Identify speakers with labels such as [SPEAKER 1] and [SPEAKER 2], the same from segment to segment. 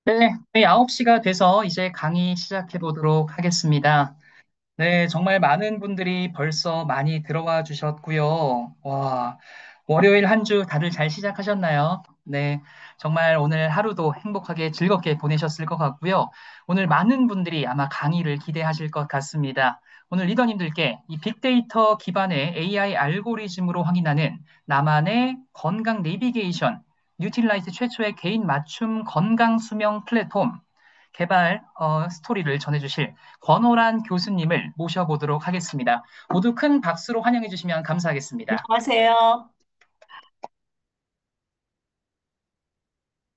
[SPEAKER 1] 네, 네, 9시가 돼서 이제 강의 시작해 보도록 하겠습니다. 네, 정말 많은 분들이 벌써 많이 들어와 주셨고요. 와, 월요일 한 주 다들 잘 시작하셨나요? 네, 정말 오늘 하루도 행복하게 즐겁게 보내셨을 것 같고요. 오늘 많은 분들이 아마 강의를 기대하실 것 같습니다. 오늘 리더님들께 이 빅데이터 기반의 AI 알고리즘으로 확인하는 나만의 건강 내비게이션, 뉴틸라이트 최초의 개인 맞춤 건강 수명 플랫폼 개발 스토리를 전해주실 권오란 교수님을 모셔보도록 하겠습니다. 모두 큰 박수로 환영해 주시면 감사하겠습니다.
[SPEAKER 2] 안녕하세요.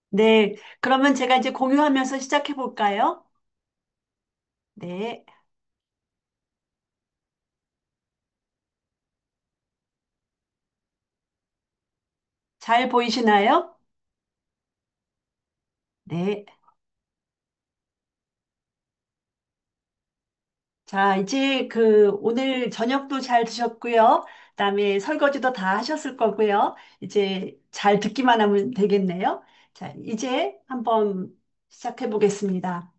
[SPEAKER 2] 네, 그러면 제가 이제 공유하면서 시작해 볼까요? 네, 잘 보이시나요? 네. 자, 이제 오늘 저녁도 잘 드셨고요. 그다음에 설거지도 다 하셨을 거고요. 이제 잘 듣기만 하면 되겠네요. 자, 이제 한번 시작해 보겠습니다.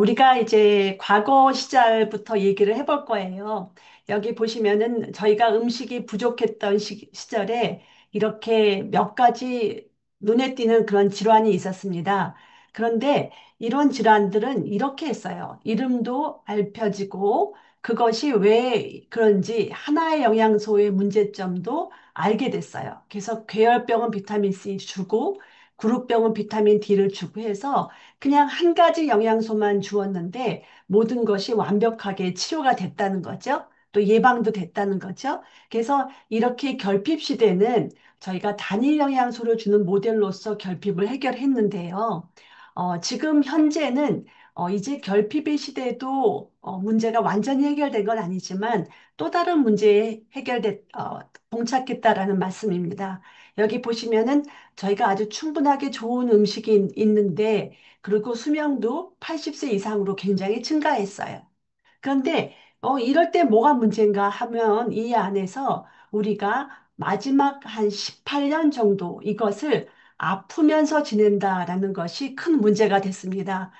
[SPEAKER 2] 우리가 이제 과거 시절부터 얘기를 해볼 거예요. 여기 보시면은 저희가 음식이 부족했던 시절에 이렇게 몇 가지 눈에 띄는 그런 질환이 있었습니다. 그런데 이런 질환들은 이렇게 했어요. 이름도 알펴지고 그것이 왜 그런지 하나의 영양소의 문제점도 알게 됐어요. 그래서 괴혈병은 비타민 C 주고 구루병은 비타민 D를 주고 해서 그냥 한 가지 영양소만 주었는데 모든 것이 완벽하게 치료가 됐다는 거죠. 또 예방도 됐다는 거죠. 그래서 이렇게 결핍 시대는 저희가 단일 영양소를 주는 모델로서 결핍을 해결했는데요. 지금 현재는 이제 결핍의 시대도 문제가 완전히 해결된 건 아니지만 또 다른 문제에 봉착했다라는 말씀입니다. 여기 보시면은 저희가 아주 충분하게 좋은 음식이 있는데 그리고 수명도 80세 이상으로 굉장히 증가했어요. 그런데 이럴 때 뭐가 문제인가 하면 이 안에서 우리가 마지막 한 18년 정도 이것을 아프면서 지낸다라는 것이 큰 문제가 됐습니다.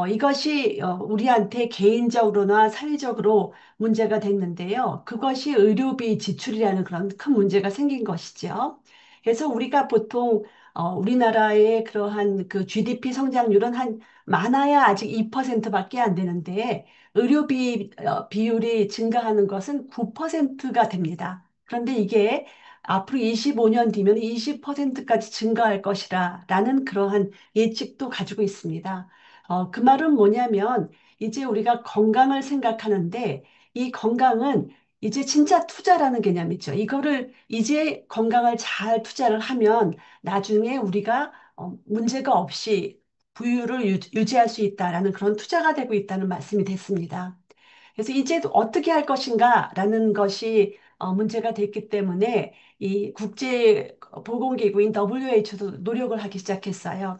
[SPEAKER 2] 이것이 우리한테 개인적으로나 사회적으로 문제가 됐는데요. 그것이 의료비 지출이라는 그런 큰 문제가 생긴 것이죠. 그래서 우리가 보통 우리나라의 그러한 그 GDP 성장률은 한 많아야 아직 2%밖에 안 되는데 의료비 비율이 증가하는 것은 9%가 됩니다. 그런데 이게 앞으로 25년 뒤면 20%까지 증가할 것이라 라는 그러한 예측도 가지고 있습니다. 그 말은 뭐냐면 이제 우리가 건강을 생각하는데 이 건강은 이제 진짜 투자라는 개념이죠. 이거를 이제 건강을 잘 투자를 하면 나중에 우리가 문제가 없이 부유를 유지할 수 있다라는 그런 투자가 되고 있다는 말씀이 됐습니다. 그래서 이제 어떻게 할 것인가라는 것이 문제가 됐기 때문에 이 국제 보건기구인 WHO도 노력을 하기 시작했어요.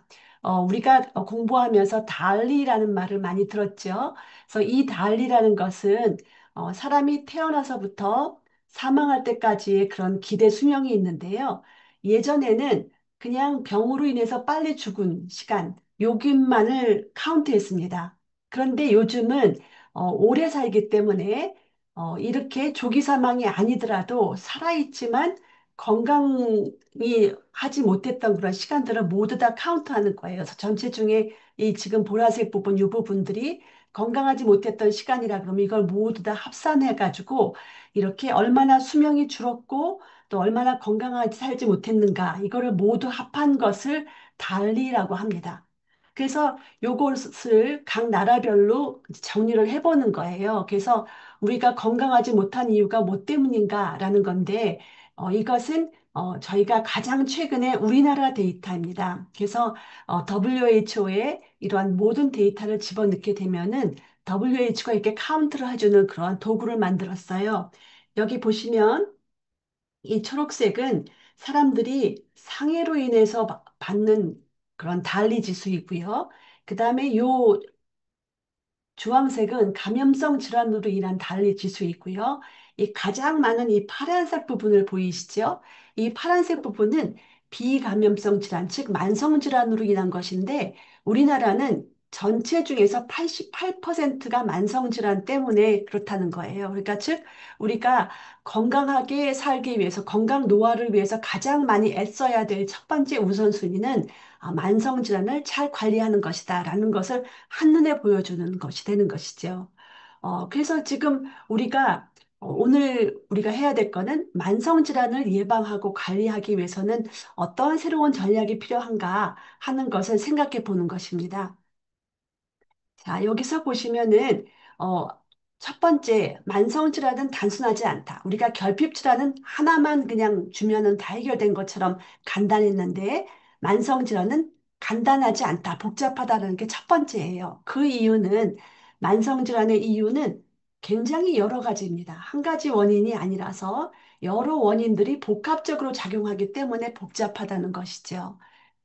[SPEAKER 2] 우리가 공부하면서 달리라는 말을 많이 들었죠. 그래서 이 달리라는 것은 사람이 태어나서부터 사망할 때까지의 그런 기대 수명이 있는데요. 예전에는 그냥 병으로 인해서 빨리 죽은 시간, 요긴만을 카운트했습니다. 그런데 요즘은 오래 살기 때문에 이렇게 조기 사망이 아니더라도 살아있지만 건강이 하지 못했던 그런 시간들을 모두 다 카운트하는 거예요. 그래서 전체 중에 이 지금 보라색 부분, 이 부분들이 건강하지 못했던 시간이라 그러면 이걸 모두 다 합산해가지고 이렇게 얼마나 수명이 줄었고 또 얼마나 건강하게 살지 못했는가 이거를 모두 합한 것을 달리라고 합니다. 그래서 요것을 각 나라별로 정리를 해보는 거예요. 그래서 우리가 건강하지 못한 이유가 뭐 때문인가라는 건데, 이것은 저희가 가장 최근에 우리나라 데이터입니다. 그래서 WHO에 이러한 모든 데이터를 집어넣게 되면은 WHO가 이렇게 카운트를 해주는 그런 도구를 만들었어요. 여기 보시면 이 초록색은 사람들이 상해로 인해서 받는 그런 달리 지수이고요. 그 다음에 요 주황색은 감염성 질환으로 인한 달리 지수 있고요. 이 가장 많은 이 파란색 부분을 보이시죠? 이 파란색 부분은 비감염성 질환, 즉 만성 질환으로 인한 것인데 우리나라는 전체 중에서 88%가 만성질환 때문에 그렇다는 거예요. 그러니까 즉, 우리가 건강하게 살기 위해서, 건강 노화를 위해서 가장 많이 애써야 될 첫 번째 우선순위는 만성질환을 잘 관리하는 것이다라는 것을 한눈에 보여주는 것이 되는 것이죠. 그래서 지금 오늘 우리가 해야 될 거는 만성질환을 예방하고 관리하기 위해서는 어떠한 새로운 전략이 필요한가 하는 것을 생각해 보는 것입니다. 자, 여기서 보시면은, 어, 첫 번째, 만성질환은 단순하지 않다. 우리가 결핍질환은 하나만 그냥 주면은 다 해결된 것처럼 간단했는데, 만성질환은 간단하지 않다. 복잡하다는 게 첫 번째예요. 만성질환의 이유는 굉장히 여러 가지입니다. 한 가지 원인이 아니라서 여러 원인들이 복합적으로 작용하기 때문에 복잡하다는 것이죠.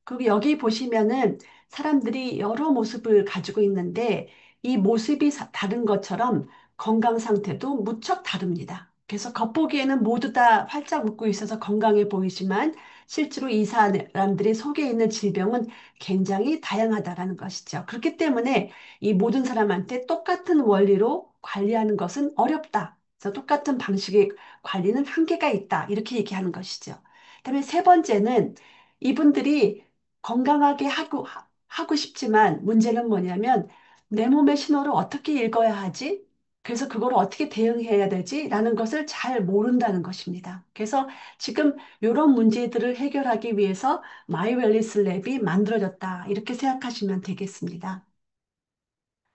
[SPEAKER 2] 그리고 여기 보시면은 사람들이 여러 모습을 가지고 있는데 이 모습이 다른 것처럼 건강 상태도 무척 다릅니다. 그래서 겉보기에는 모두 다 활짝 웃고 있어서 건강해 보이지만 실제로 이 사람들이 속에 있는 질병은 굉장히 다양하다라는 것이죠. 그렇기 때문에 이 모든 사람한테 똑같은 원리로 관리하는 것은 어렵다. 그래서 똑같은 방식의 관리는 한계가 있다. 이렇게 얘기하는 것이죠. 그다음에 세 번째는 이분들이 건강하게 하고 싶지만 문제는 뭐냐면 내 몸의 신호를 어떻게 읽어야 하지? 그래서 그걸 어떻게 대응해야 되지? 라는 것을 잘 모른다는 것입니다. 그래서 지금 이런 문제들을 해결하기 위해서 마이웰리스 랩이 만들어졌다. 이렇게 생각하시면 되겠습니다.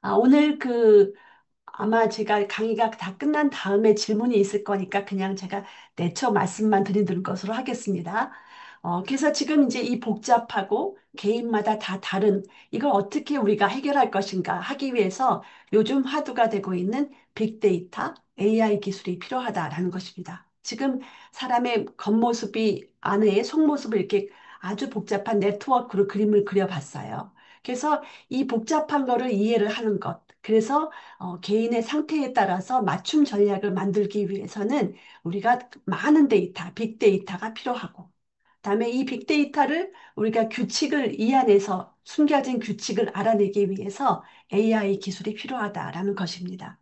[SPEAKER 2] 오늘 아마 제가 강의가 다 끝난 다음에 질문이 있을 거니까 그냥 제가 내처 말씀만 드리는 것으로 하겠습니다. 그래서 지금 이제 이 복잡하고 개인마다 다 다른 이걸 어떻게 우리가 해결할 것인가 하기 위해서 요즘 화두가 되고 있는 빅데이터, AI 기술이 필요하다라는 것입니다. 지금 사람의 겉모습이 안에 속모습을 이렇게 아주 복잡한 네트워크로 그림을 그려봤어요. 그래서 이 복잡한 거를 이해를 하는 것. 그래서 개인의 상태에 따라서 맞춤 전략을 만들기 위해서는 우리가 많은 데이터, 빅데이터가 필요하고, 그다음에 이 빅데이터를 우리가 이 안에서 숨겨진 규칙을 알아내기 위해서 AI 기술이 필요하다라는 것입니다.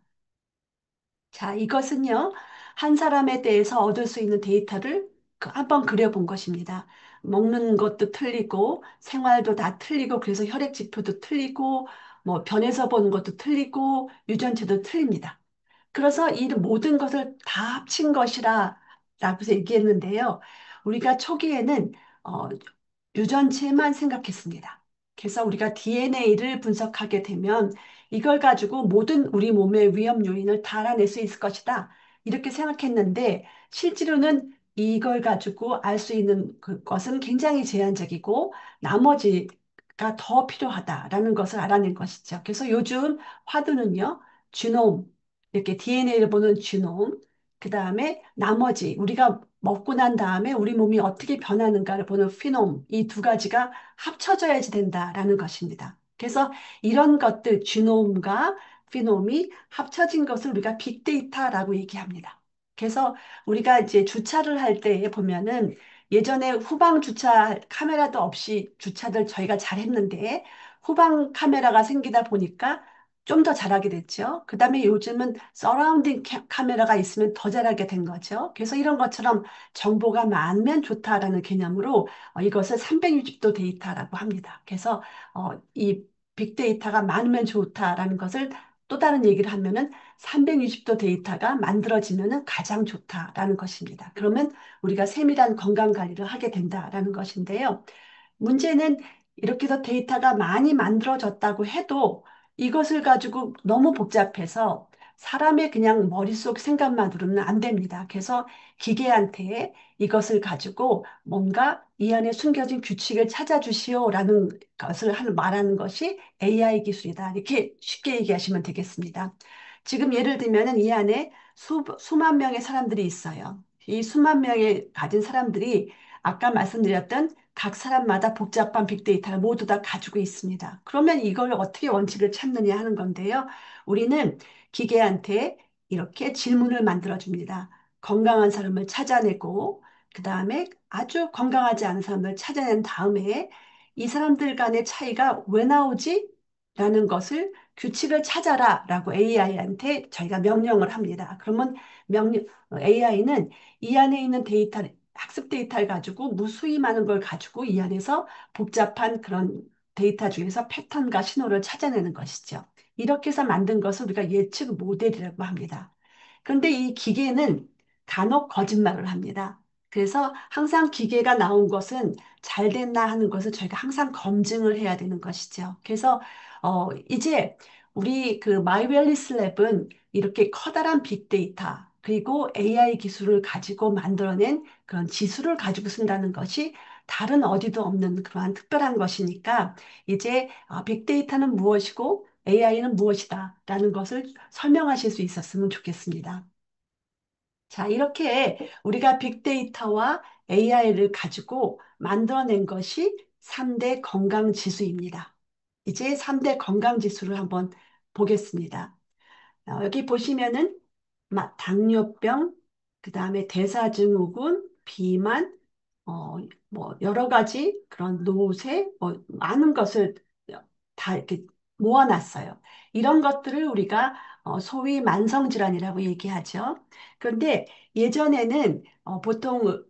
[SPEAKER 2] 자, 이것은요, 한 사람에 대해서 얻을 수 있는 데이터를 한번 그려본 것입니다. 먹는 것도 틀리고, 생활도 다 틀리고, 그래서 혈액 지표도 틀리고, 뭐, 변해서 보는 것도 틀리고, 유전체도 틀립니다. 그래서 이 모든 것을 다 합친 것이라, 라고 얘기했는데요. 우리가 초기에는, 어, 유전체만 생각했습니다. 그래서 우리가 DNA를 분석하게 되면 이걸 가지고 모든 우리 몸의 위험 요인을 다 알아낼 수 있을 것이다. 이렇게 생각했는데 실제로는 이걸 가지고 알 수 있는 것은 굉장히 제한적이고 나머지가 더 필요하다라는 것을 알아낸 것이죠. 그래서 요즘 화두는요, 주놈, 이렇게 DNA를 보는 주놈, 그 다음에 나머지 우리가 먹고 난 다음에 우리 몸이 어떻게 변하는가를 보는 피놈, 이 두 가지가 합쳐져야지 된다라는 것입니다. 그래서 이런 것들, 주놈과 피놈이 합쳐진 것을 우리가 빅데이터라고 얘기합니다. 그래서 우리가 이제 주차를 할 때 보면은 예전에 후방 주차 카메라도 없이 주차를 저희가 잘했는데 후방 카메라가 생기다 보니까 좀 더 잘하게 됐죠. 그 다음에 요즘은 서라운딩 카메라가 있으면 더 잘하게 된 거죠. 그래서 이런 것처럼 정보가 많으면 좋다라는 개념으로 이것을 360도 데이터라고 합니다. 그래서 이 빅데이터가 많으면 좋다라는 것을 또 다른 얘기를 하면은 360도 데이터가 만들어지면은 가장 좋다라는 것입니다. 그러면 우리가 세밀한 건강 관리를 하게 된다라는 것인데요. 문제는 이렇게 해서 데이터가 많이 만들어졌다고 해도 이것을 가지고 너무 복잡해서 사람의 그냥 머릿속 생각만으로는 안 됩니다. 그래서 기계한테 이것을 가지고 뭔가 이 안에 숨겨진 규칙을 찾아주시오라는 것을 말하는 것이 AI 기술이다. 이렇게 쉽게 얘기하시면 되겠습니다. 지금 예를 들면은 이 안에 수만 명의 사람들이 있어요. 이 수만 명의 가진 사람들이 아까 말씀드렸던 각 사람마다 복잡한 빅데이터를 모두 다 가지고 있습니다. 그러면 이걸 어떻게 원칙을 찾느냐 하는 건데요. 우리는 기계한테 이렇게 질문을 만들어 줍니다. 건강한 사람을 찾아내고, 그 다음에 아주 건강하지 않은 사람을 찾아낸 다음에 이 사람들 간의 차이가 왜 나오지? 라는 것을 규칙을 찾아라 라고 AI한테 저희가 명령을 합니다. 그러면 AI는 이 안에 있는 학습 데이터를 가지고 무수히 많은 걸 가지고 이 안에서 복잡한 그런 데이터 중에서 패턴과 신호를 찾아내는 것이죠. 이렇게 해서 만든 것을 우리가 예측 모델이라고 합니다. 그런데 이 기계는 간혹 거짓말을 합니다. 그래서 항상 기계가 나온 것은 잘 됐나 하는 것을 저희가 항상 검증을 해야 되는 것이죠. 그래서 이제 우리 그 마이웰리스 랩은 이렇게 커다란 빅데이터 그리고 AI 기술을 가지고 만들어낸 그런 지수를 가지고 쓴다는 것이 다른 어디도 없는 그러한 특별한 것이니까 이제 빅데이터는 무엇이고 AI는 무엇이다라는 것을 설명하실 수 있었으면 좋겠습니다. 자, 이렇게 우리가 빅데이터와 AI를 가지고 만들어낸 것이 3대 건강지수입니다. 이제 3대 건강지수를 한번 보겠습니다. 여기 보시면은 당뇨병, 그 다음에 대사증후군, 비만, 뭐 여러 가지 그런 노쇠, 뭐 많은 것을 다 이렇게 모아놨어요. 이런 것들을 우리가 소위 만성질환이라고 얘기하죠. 그런데 예전에는 보통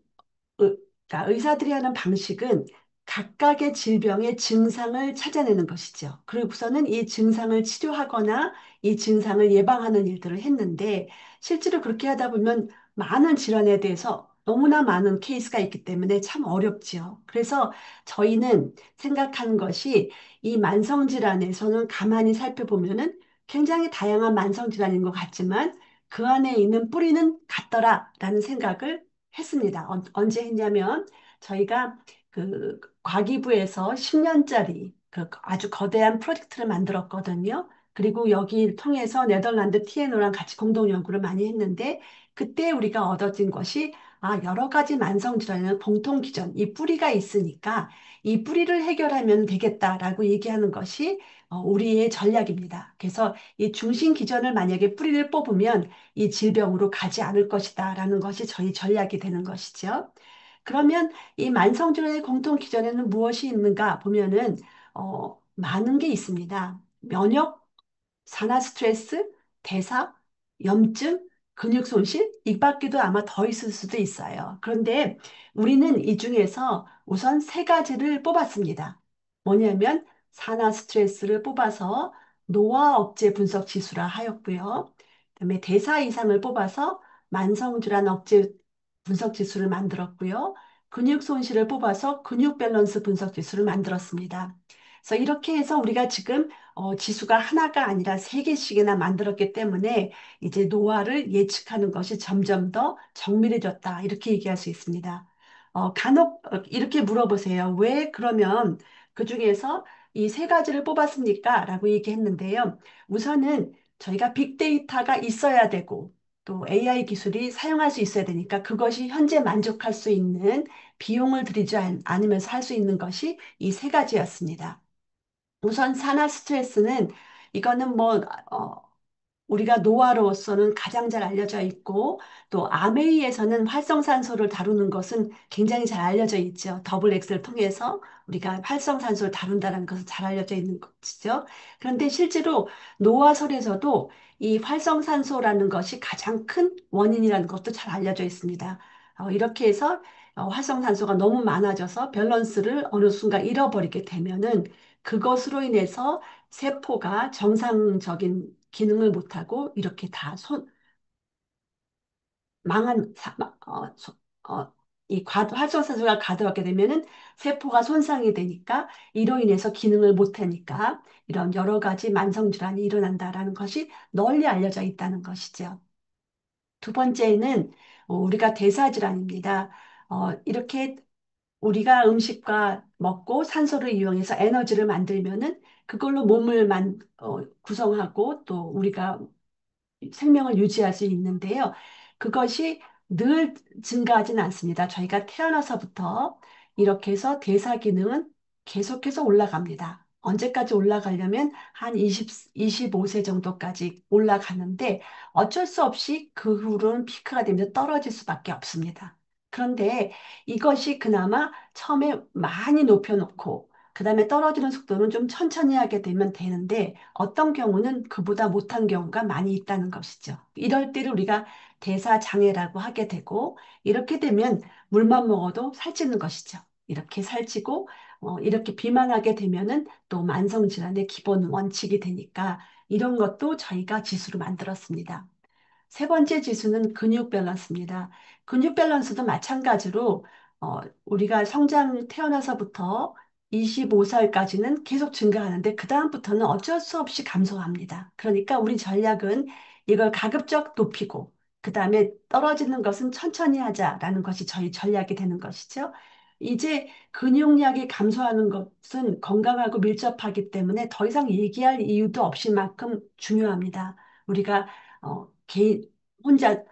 [SPEAKER 2] 그러니까 의사들이 하는 방식은 각각의 질병의 증상을 찾아내는 것이죠. 그리고서는 이 증상을 치료하거나 이 증상을 예방하는 일들을 했는데 실제로 그렇게 하다 보면 많은 질환에 대해서 너무나 많은 케이스가 있기 때문에 참 어렵지요. 그래서 저희는 생각하는 것이 이 만성질환에서는 가만히 살펴보면은 굉장히 다양한 만성질환인 것 같지만 그 안에 있는 뿌리는 같더라라는 생각을 했습니다. 언제 했냐면 저희가 그 과기부에서 10년짜리 그 아주 거대한 프로젝트를 만들었거든요. 그리고 여기를 통해서 네덜란드 TNO랑 같이 공동 연구를 많이 했는데 그때 우리가 얻어진 것이 여러 가지 만성 질환에는 공통 기전, 이 뿌리가 있으니까 이 뿌리를 해결하면 되겠다라고 얘기하는 것이 우리의 전략입니다. 그래서 이 중심 기전을 만약에 뿌리를 뽑으면 이 질병으로 가지 않을 것이다라는 것이 저희 전략이 되는 것이죠. 그러면 이 만성질환의 공통 기전에는 무엇이 있는가 보면은 많은 게 있습니다. 면역, 산화 스트레스, 대사, 염증, 근육 손실, 이 밖에도 아마 더 있을 수도 있어요. 그런데 우리는 이 중에서 우선 세 가지를 뽑았습니다. 뭐냐면 산화 스트레스를 뽑아서 노화 억제 분석 지수라 하였고요. 그다음에 대사 이상을 뽑아서 만성질환 억제 분석 지수를 만들었고요. 근육 손실을 뽑아서 근육 밸런스 분석 지수를 만들었습니다. 그래서 이렇게 해서 우리가 지금 지수가 하나가 아니라 세 개씩이나 만들었기 때문에 이제 노화를 예측하는 것이 점점 더 정밀해졌다. 이렇게 얘기할 수 있습니다. 간혹 이렇게 물어보세요. 왜 그러면 그 중에서 이 세 가지를 뽑았습니까? 라고 얘기했는데요. 우선은 저희가 빅데이터가 있어야 되고 또 AI 기술이 사용할 수 있어야 되니까 그것이 현재 만족할 수 있는 비용을 들이지 않으면서 할 수 있는 것이 이 세 가지였습니다. 우선 산화 스트레스는 이거는 뭐 우리가 노화로서는 가장 잘 알려져 있고 또 아메이에서는 활성산소를 다루는 것은 굉장히 잘 알려져 있죠. 더블 X를 통해서 우리가 활성산소를 다룬다는 것은 잘 알려져 있는 것이죠. 그런데 실제로 노화설에서도 이 활성산소라는 것이 가장 큰 원인이라는 것도 잘 알려져 있습니다. 이렇게 해서 활성산소가 너무 많아져서 밸런스를 어느 순간 잃어버리게 되면은 그것으로 인해서 세포가 정상적인 기능을 못하고 이렇게 다 망한, 이 활성산소가 가득하게 되면은 세포가 손상이 되니까 이로 인해서 기능을 못하니까 이런 여러 가지 만성질환이 일어난다라는 것이 널리 알려져 있다는 것이죠. 두 번째는 우리가 대사질환입니다. 이렇게 우리가 음식과 먹고 산소를 이용해서 에너지를 만들면은 그걸로 구성하고 또 우리가 생명을 유지할 수 있는데요. 그것이 늘 증가하진 않습니다. 저희가 태어나서부터 이렇게 해서 대사 기능은 계속해서 올라갑니다. 언제까지 올라가려면 한 25세 정도까지 올라가는데 어쩔 수 없이 그 후로는 피크가 되면서 떨어질 수밖에 없습니다. 그런데 이것이 그나마 처음에 많이 높여놓고 그다음에 떨어지는 속도는 좀 천천히 하게 되면 되는데 어떤 경우는 그보다 못한 경우가 많이 있다는 것이죠. 이럴 때를 우리가 대사장애라고 하게 되고 이렇게 되면 물만 먹어도 살찌는 것이죠. 이렇게 살찌고 이렇게 비만하게 되면은 또 만성질환의 기본 원칙이 되니까 이런 것도 저희가 지수로 만들었습니다. 세 번째 지수는 근육 밸런스입니다. 근육 밸런스도 마찬가지로 우리가 성장 태어나서부터 25살까지는 계속 증가하는데 그다음부터는 어쩔 수 없이 감소합니다. 그러니까 우리 전략은 이걸 가급적 높이고 그다음에 떨어지는 것은 천천히 하자라는 것이 저희 전략이 되는 것이죠. 이제 근육량이 감소하는 것은 건강하고 밀접하기 때문에 더 이상 얘기할 이유도 없을 만큼 중요합니다. 우리가 개인 혼자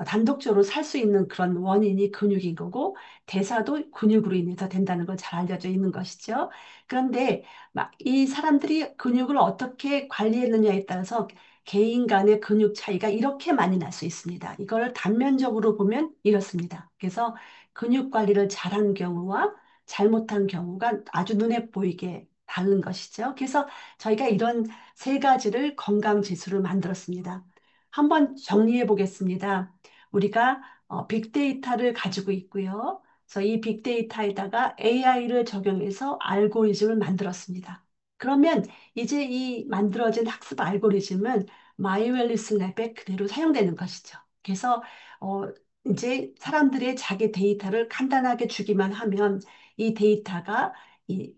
[SPEAKER 2] 단독적으로 살 수 있는 그런 원인이 근육인 거고 대사도 근육으로 인해서 된다는 건 잘 알려져 있는 것이죠. 그런데 막 이 사람들이 근육을 어떻게 관리했느냐에 따라서 개인 간의 근육 차이가 이렇게 많이 날 수 있습니다. 이걸 단면적으로 보면 이렇습니다. 그래서 근육 관리를 잘한 경우와 잘못한 경우가 아주 눈에 보이게 다른 것이죠. 그래서 저희가 이런 세 가지를 건강 지수를 만들었습니다. 한번 정리해 보겠습니다. 우리가 빅데이터를 가지고 있고요. 그래서 이 빅데이터에다가 AI를 적용해서 알고리즘을 만들었습니다. 그러면 이제 이 만들어진 학습 알고리즘은 마이웰리스 랩에 그대로 사용되는 것이죠. 그래서 어, 이제 사람들의 자기 데이터를 간단하게 주기만 하면 이 데이터가 이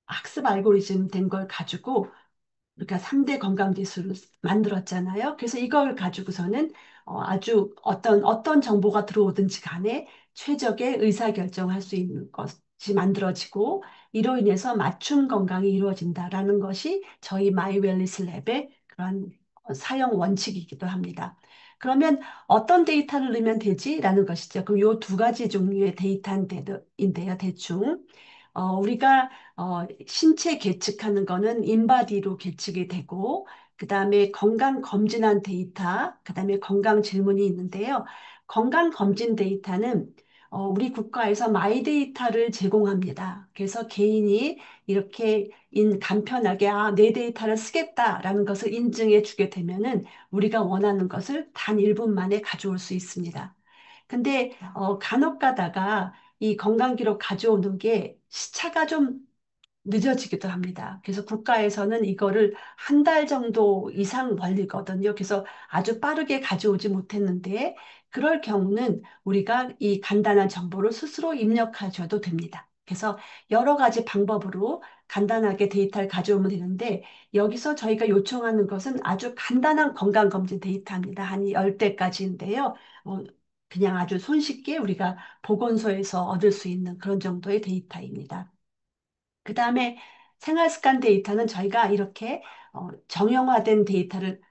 [SPEAKER 2] 학습 알고리즘 된 걸 가지고 그러니까 3대 건강지수를 만들었잖아요. 그래서 이걸 가지고서는 아주 어떤 정보가 들어오든지 간에 최적의 의사결정을 할 수 있는 것이 만들어지고 이로 인해서 맞춤 건강이 이루어진다라는 것이 저희 마이웰리스 랩의 그런 사용 원칙이기도 합니다. 그러면 어떤 데이터를 넣으면 되지라는 것이죠. 그럼 요 두 가지 종류의 데이터인데요, 대충. 우리가 신체 계측하는 거는 인바디로 계측이 되고, 그 다음에 건강 검진한 데이터, 그 다음에 건강 질문이 있는데요. 건강 검진 데이터는 우리 국가에서 마이 데이터를 제공합니다. 그래서 개인이 이렇게 간편하게 내 데이터를 쓰겠다라는 것을 인증해 주게 되면은 우리가 원하는 것을 단 1분 만에 가져올 수 있습니다. 근데 간혹 가다가 이 건강 기록 가져오는 게 시차가 좀 늦어지기도 합니다. 그래서 국가에서는 이거를 한 달 정도 이상 걸리거든요. 그래서 아주 빠르게 가져오지 못했는데 그럴 경우는 우리가 이 간단한 정보를 스스로 입력하셔도 됩니다. 그래서 여러 가지 방법으로 간단하게 데이터를 가져오면 되는데 여기서 저희가 요청하는 것은 아주 간단한 건강검진 데이터입니다. 한 10대까지인데요. 그냥 아주 손쉽게 우리가 보건소에서 얻을 수 있는 그런 정도의 데이터입니다. 그 다음에 생활 습관 데이터는 저희가 이렇게 정형화된 데이터를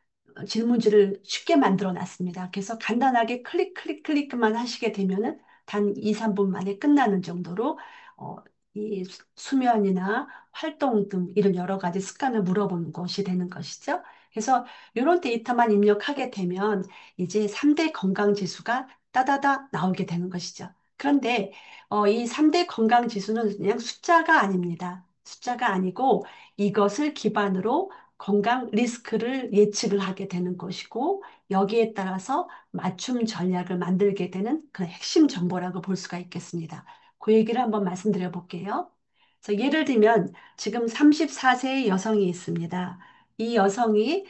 [SPEAKER 2] 질문지를 쉽게 만들어 놨습니다. 그래서 간단하게 클릭만 하시게 되면은 단 2, 3분 만에 끝나는 정도로 어, 이 수면이나 활동 등 이런 여러 가지 습관을 물어보는 것이 되는 것이죠. 그래서 이런 데이터만 입력하게 되면 이제 3대 건강 지수가 따다다 나오게 되는 것이죠. 그런데 이 3대 건강 지수는 그냥 숫자가 아닙니다. 숫자가 아니고 이것을 기반으로 건강 리스크를 예측을 하게 되는 것이고 여기에 따라서 맞춤 전략을 만들게 되는 그 핵심 정보라고 볼 수가 있겠습니다. 그 얘기를 한번 말씀드려 볼게요. 그래서 예를 들면 지금 34세의 여성이 있습니다. 이 여성이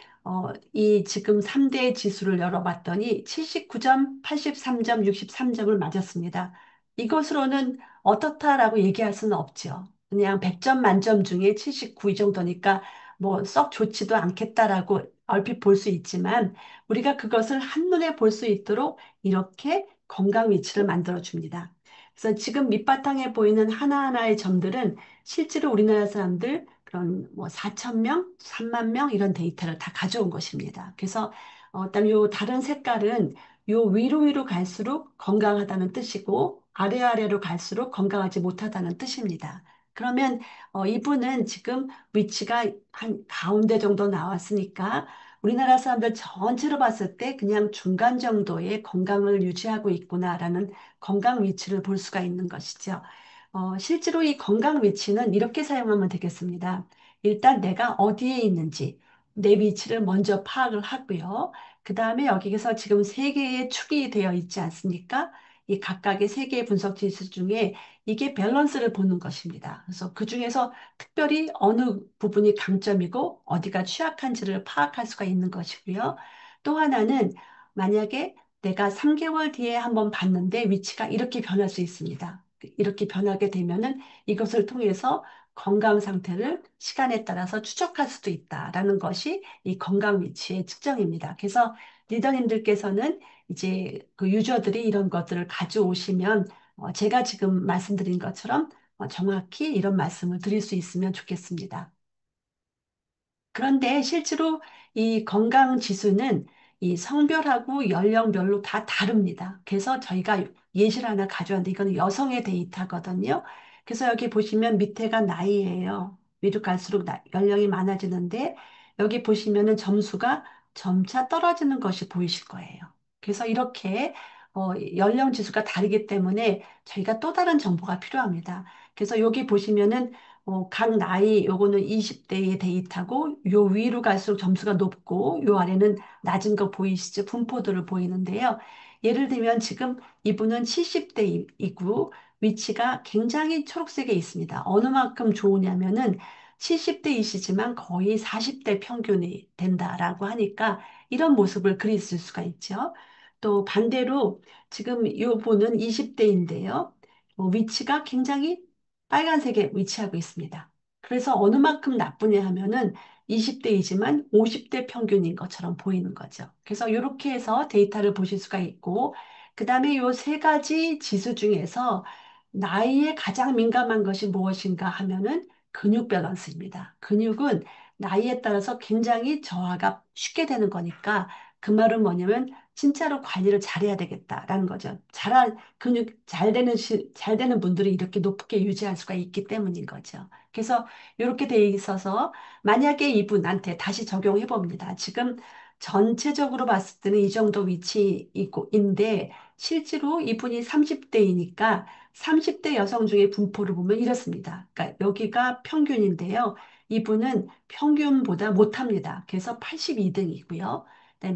[SPEAKER 2] 이 지금 3대 지수를 열어봤더니 79점, 83점, 63점을 맞았습니다. 이것으로는 어떻다라고 얘기할 수는 없죠. 그냥 100점 만점 중에 79 이 정도니까 뭐 썩 좋지도 않겠다라고 얼핏 볼 수 있지만 우리가 그것을 한눈에 볼 수 있도록 이렇게 건강 위치를 만들어 줍니다. 그래서 지금 밑바탕에 보이는 하나하나의 점들은 실제로 우리나라 사람들 그런 뭐 4천 명, 3만 명 이런 데이터를 다 가져온 것입니다. 그래서 요 다른 색깔은 요 위로 갈수록 건강하다는 뜻이고 아래로 갈수록 건강하지 못하다는 뜻입니다. 그러면 이분은 지금 위치가 한 가운데 정도 나왔으니까 우리나라 사람들 전체로 봤을 때 그냥 중간 정도의 건강을 유지하고 있구나라는 건강 위치를 볼 수가 있는 것이죠. 실제로 이 건강 위치는 이렇게 사용하면 되겠습니다. 일단 내가 어디에 있는지 내 위치를 먼저 파악을 하고요. 그 다음에 여기에서 지금 세 개의 축이 되어 있지 않습니까? 이 각각의 세 개의 분석 지수 중에 이게 밸런스를 보는 것입니다. 그래서 그 중에서 특별히 어느 부분이 강점이고 어디가 취약한지를 파악할 수가 있는 것이고요. 또 하나는 만약에 내가 3개월 뒤에 한번 봤는데 위치가 이렇게 변할 수 있습니다. 이렇게 변하게 되면은 이것을 통해서 건강 상태를 시간에 따라서 추적할 수도 있다라는 것이 이 건강 위치의 측정입니다. 그래서 리더님들께서는 이제 그 유저들이 이런 것들을 가져오시면 제가 지금 말씀드린 것처럼 정확히 이런 말씀을 드릴 수 있으면 좋겠습니다. 그런데 실제로 이 건강 지수는 이 성별하고 연령별로 다 다릅니다. 그래서 저희가 예시를 하나 가져왔는데 이거는 여성의 데이터거든요. 그래서 여기 보시면 밑에가 나이예요. 위로 갈수록 연령이 많아지는데 여기 보시면은 점수가 점차 떨어지는 것이 보이실 거예요. 그래서 이렇게 연령 지수가 다르기 때문에 저희가 또 다른 정보가 필요합니다. 그래서 여기 보시면은 각 나이, 요거는 20대의 데이터고, 요 위로 갈수록 점수가 높고, 요 아래는 낮은 거 보이시죠? 분포도를 보이는데요. 예를 들면 지금 이분은 70대이고, 위치가 굉장히 초록색에 있습니다. 어느 만큼 좋으냐면은 70대이시지만 거의 40대 평균이 된다라고 하니까 이런 모습을 그리실 수가 있죠. 또 반대로 지금 요분은 20대인데요. 위치가 굉장히 빨간색에 위치하고 있습니다. 그래서 어느 만큼 나쁘냐 하면은 20대이지만 50대 평균인 것처럼 보이는 거죠. 그래서 이렇게 해서 데이터를 보실 수가 있고, 그 다음에 요 세 가지 지수 중에서 나이에 가장 민감한 것이 무엇인가 하면은 근육 밸런스입니다. 근육은 나이에 따라서 굉장히 저하가 쉽게 되는 거니까 그 말은 뭐냐면 진짜로 관리를 잘해야 되겠다라는 거죠. 근육 잘 되는 분들이 이렇게 높게 유지할 수가 있기 때문인 거죠. 그래서 이렇게 돼 있어서 만약에 이분한테 다시 적용해 봅니다. 지금 전체적으로 봤을 때는 이 정도 위치인데 실제로 이분이 30대이니까 30대 여성 중에 분포를 보면 이렇습니다. 그러니까 여기가 평균인데요. 이분은 평균보다 못합니다. 그래서 82등이고요.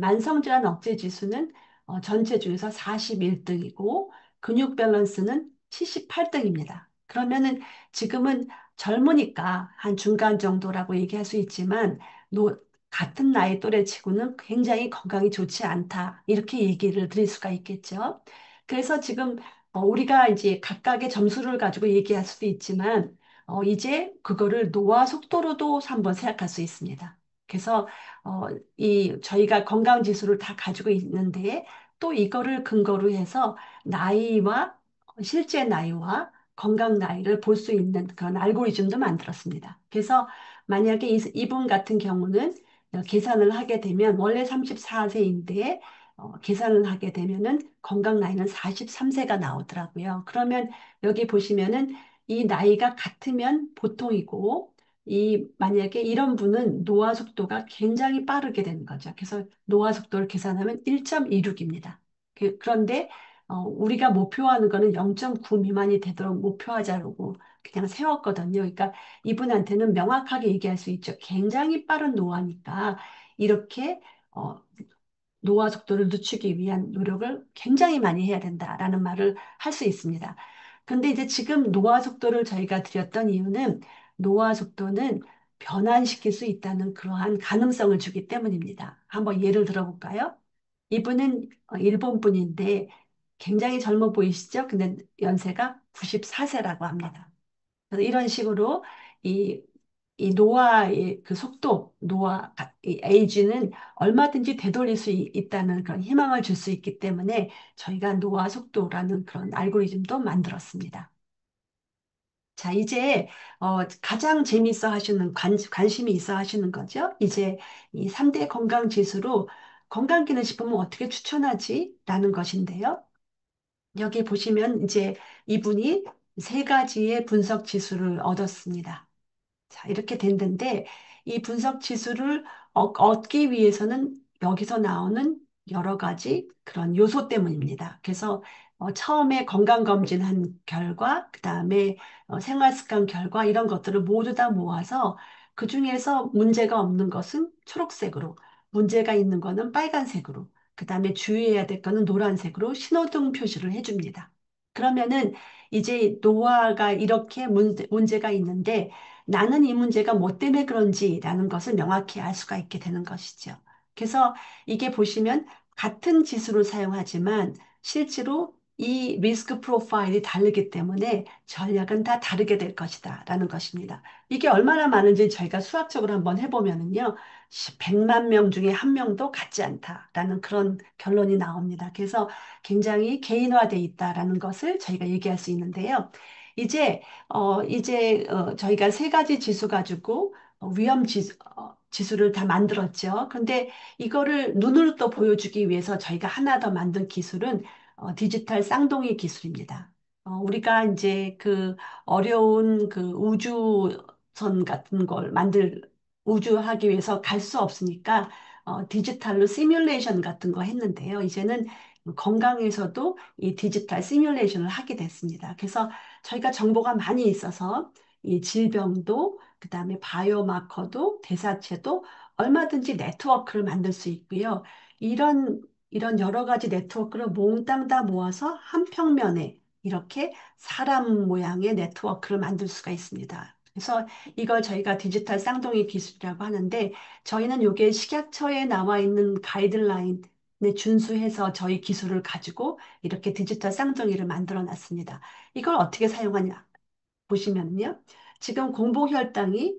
[SPEAKER 2] 만성질환 억제 지수는 전체 중에서 41등이고 근육 밸런스는 78등입니다. 그러면은 지금은 젊으니까 한 중간 정도라고 얘기할 수 있지만 같은 나이 또래 치고는 굉장히 건강이 좋지 않다. 이렇게 얘기를 드릴 수가 있겠죠. 그래서 지금 우리가 이제 각각의 점수를 가지고 얘기할 수도 있지만 이제 그거를 노화 속도로도 한번 생각할 수 있습니다. 그래서 저희가 건강 지수를 다 가지고 있는데 또 이거를 근거로 해서 나이와 실제 나이와 건강 나이를 볼 수 있는 그런 알고리즘도 만들었습니다. 그래서 만약에 이분 같은 경우는 계산을 하게 되면 원래 34세인데 계산을 하게 되면은 건강 나이는 43세가 나오더라고요. 그러면 여기 보시면은 이 나이가 같으면 보통이고 만약에 이런 분은 노화 속도가 굉장히 빠르게 되는 거죠. 그래서 노화 속도를 계산하면 1.26입니다. 그런데 우리가 목표하는 거는 0.9 미만이 되도록 목표하자고 그냥 세웠거든요. 그러니까 이분한테는 명확하게 얘기할 수 있죠. 굉장히 빠른 노화니까 이렇게 어, 노화 속도를 늦추기 위한 노력을 굉장히 많이 해야 된다라는 말을 할 수 있습니다. 근데 이제 지금 노화 속도를 저희가 드렸던 이유는 노화 속도는 변환시킬 수 있다는 그러한 가능성을 주기 때문입니다. 한번 예를 들어볼까요? 이분은 일본 분인데 굉장히 젊어 보이시죠? 근데 연세가 94세라고 합니다. 그래서 이런 식으로 이, 이 노화의 그 속도, 이 에이지는 얼마든지 되돌릴 수 있다는 그런 희망을 줄 수 있기 때문에 저희가 노화 속도라는 그런 알고리즘도 만들었습니다. 자, 이제 가장 재미있어 하시는 관심이 있어 하시는 거죠. 이제 이 3대 건강 지수로 건강기능식품은 어떻게 추천하지? 라는 것인데요. 여기 보시면 이제 이분이 세 가지의 분석 지수를 얻었습니다. 자, 이렇게 됐는데 이 분석 지수를 얻기 위해서는 여기서 나오는 여러 가지 그런 요소 때문입니다. 그래서 처음에 건강검진한 결과, 그 다음에 생활습관 결과 이런 것들을 모두 다 모아서 그 중에서 문제가 없는 것은 초록색으로, 문제가 있는 거는 빨간색으로, 그 다음에 주의해야 될 거는 노란색으로 신호등 표시를 해줍니다. 그러면은 이제 노화가 이렇게 문제가 있는데 나는 이 문제가 뭐 때문에 그런지라는 것을 명확히 알 수가 있게 되는 것이죠. 그래서 이게 보시면 같은 지수를 사용하지만 실제로 이 리스크 프로파일이 다르기 때문에 전략은 다 다르게 될 것이다 라는 것입니다. 이게 얼마나 많은지 저희가 수학적으로 한번 해보면은요, 100만 명 중에 한 명도 같지 않다라는 그런 결론이 나옵니다. 그래서 굉장히 개인화돼 있다라는 것을 저희가 얘기할 수 있는데요. 저희가 세 가지 지수 가지고 위험 지수를 다 만들었죠. 근데 이거를 눈으로 또 보여주기 위해서 저희가 하나 더 만든 기술은 디지털 쌍둥이 기술입니다. 우리가 이제 그 어려운 그 우주선 같은 걸 우주하기 위해서 갈 수 없으니까 디지털로 시뮬레이션 같은 거 했는데요. 이제는 건강에서도 이 디지털 시뮬레이션을 하게 됐습니다. 그래서 저희가 정보가 많이 있어서 이 질병도 그다음에 바이오마커도 대사체도 얼마든지 네트워크를 만들 수 있고요. 이런 이런 여러 가지 네트워크를 몽땅 다 모아서 한 평면에 이렇게 사람 모양의 네트워크를 만들 수가 있습니다. 그래서 이걸 저희가 디지털 쌍둥이 기술이라고 하는데 저희는 이게 식약처에 나와 있는 가이드라인에 준수해서 저희 기술을 가지고 이렇게 디지털 쌍둥이를 만들어 놨습니다. 이걸 어떻게 사용하냐? 보시면요. 지금 공복혈당이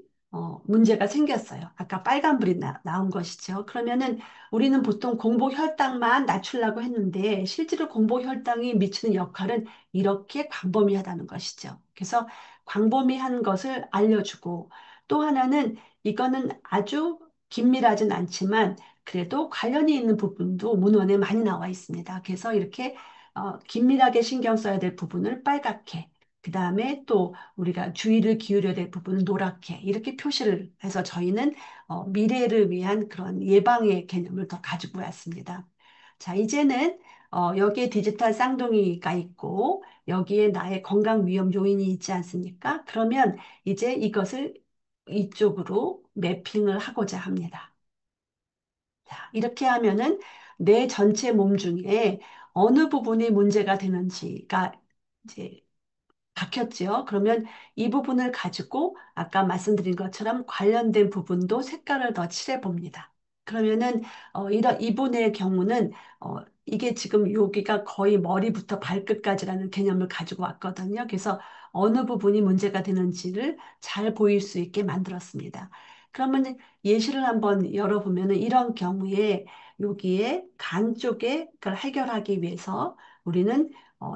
[SPEAKER 2] 문제가 생겼어요. 아까 빨간불이 나온 것이죠. 그러면은 우리는 보통 공복혈당만 낮추려고 했는데 실제로 공복혈당이 미치는 역할은 이렇게 광범위하다는 것이죠. 그래서 광범위한 것을 알려주고 또 하나는 이거는 아주 긴밀하진 않지만 그래도 관련이 있는 부분도 문헌에 많이 나와 있습니다. 그래서 이렇게 긴밀하게 신경 써야 될 부분을 빨갛게 그 다음에 또 우리가 주의를 기울여야 될 부분은 노랗게 이렇게 표시를 해서 저희는 미래를 위한 그런 예방의 개념을 더 가지고 왔습니다. 자, 이제는 여기에 디지털 쌍둥이가 있고 여기에 나의 건강 위험 요인이 있지 않습니까? 그러면 이제 이것을 이쪽으로 매핑을 하고자 합니다. 자, 이렇게 하면은 내 전체 몸 중에 어느 부분이 문제가 되는지가 이제 박혔지요. 그러면 이 부분을 가지고 아까 말씀드린 것처럼 관련된 부분도 색깔을 더 칠해 봅니다. 그러면은 이런 이분의 경우는 이게 지금 여기가 거의 머리부터 발끝까지라는 개념을 가지고 왔거든요. 그래서 어느 부분이 문제가 되는지를 잘 보일 수 있게 만들었습니다. 그러면 예시를 한번 열어보면은 이런 경우에 여기에 간 쪽에 그걸 해결하기 위해서 우리는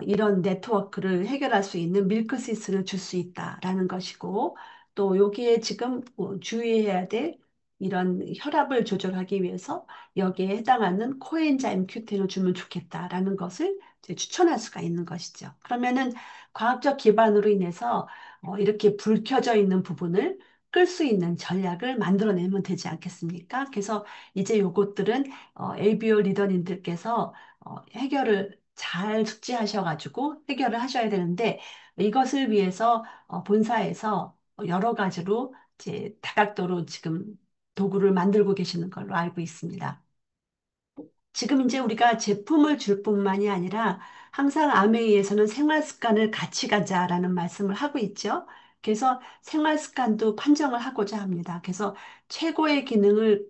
[SPEAKER 2] 이런 네트워크를 해결할 수 있는 밀크시스를 줄 수 있다라는 것이고 또 여기에 지금 주의해야 될 이런 혈압을 조절하기 위해서 여기에 해당하는 코엔자임 Q10을 주면 좋겠다라는 것을 이제 추천할 수가 있는 것이죠. 그러면은 과학적 기반으로 인해서 이렇게 불 켜져 있는 부분을 끌 수 있는 전략을 만들어내면 되지 않겠습니까? 그래서 이제 요것들은 ABO 리더님들께서 해결을 잘 숙지하셔가지고 해결을 하셔야 되는데 이것을 위해서 본사에서 여러 가지로 이제 다각도로 지금 도구를 만들고 계시는 걸로 알고 있습니다. 지금 이제 우리가 제품을 줄 뿐만이 아니라 항상 아메이에서는 생활 습관을 같이 가자라는 말씀을 하고 있죠. 그래서 생활 습관도 판정을 하고자 합니다. 그래서 최고의 기능을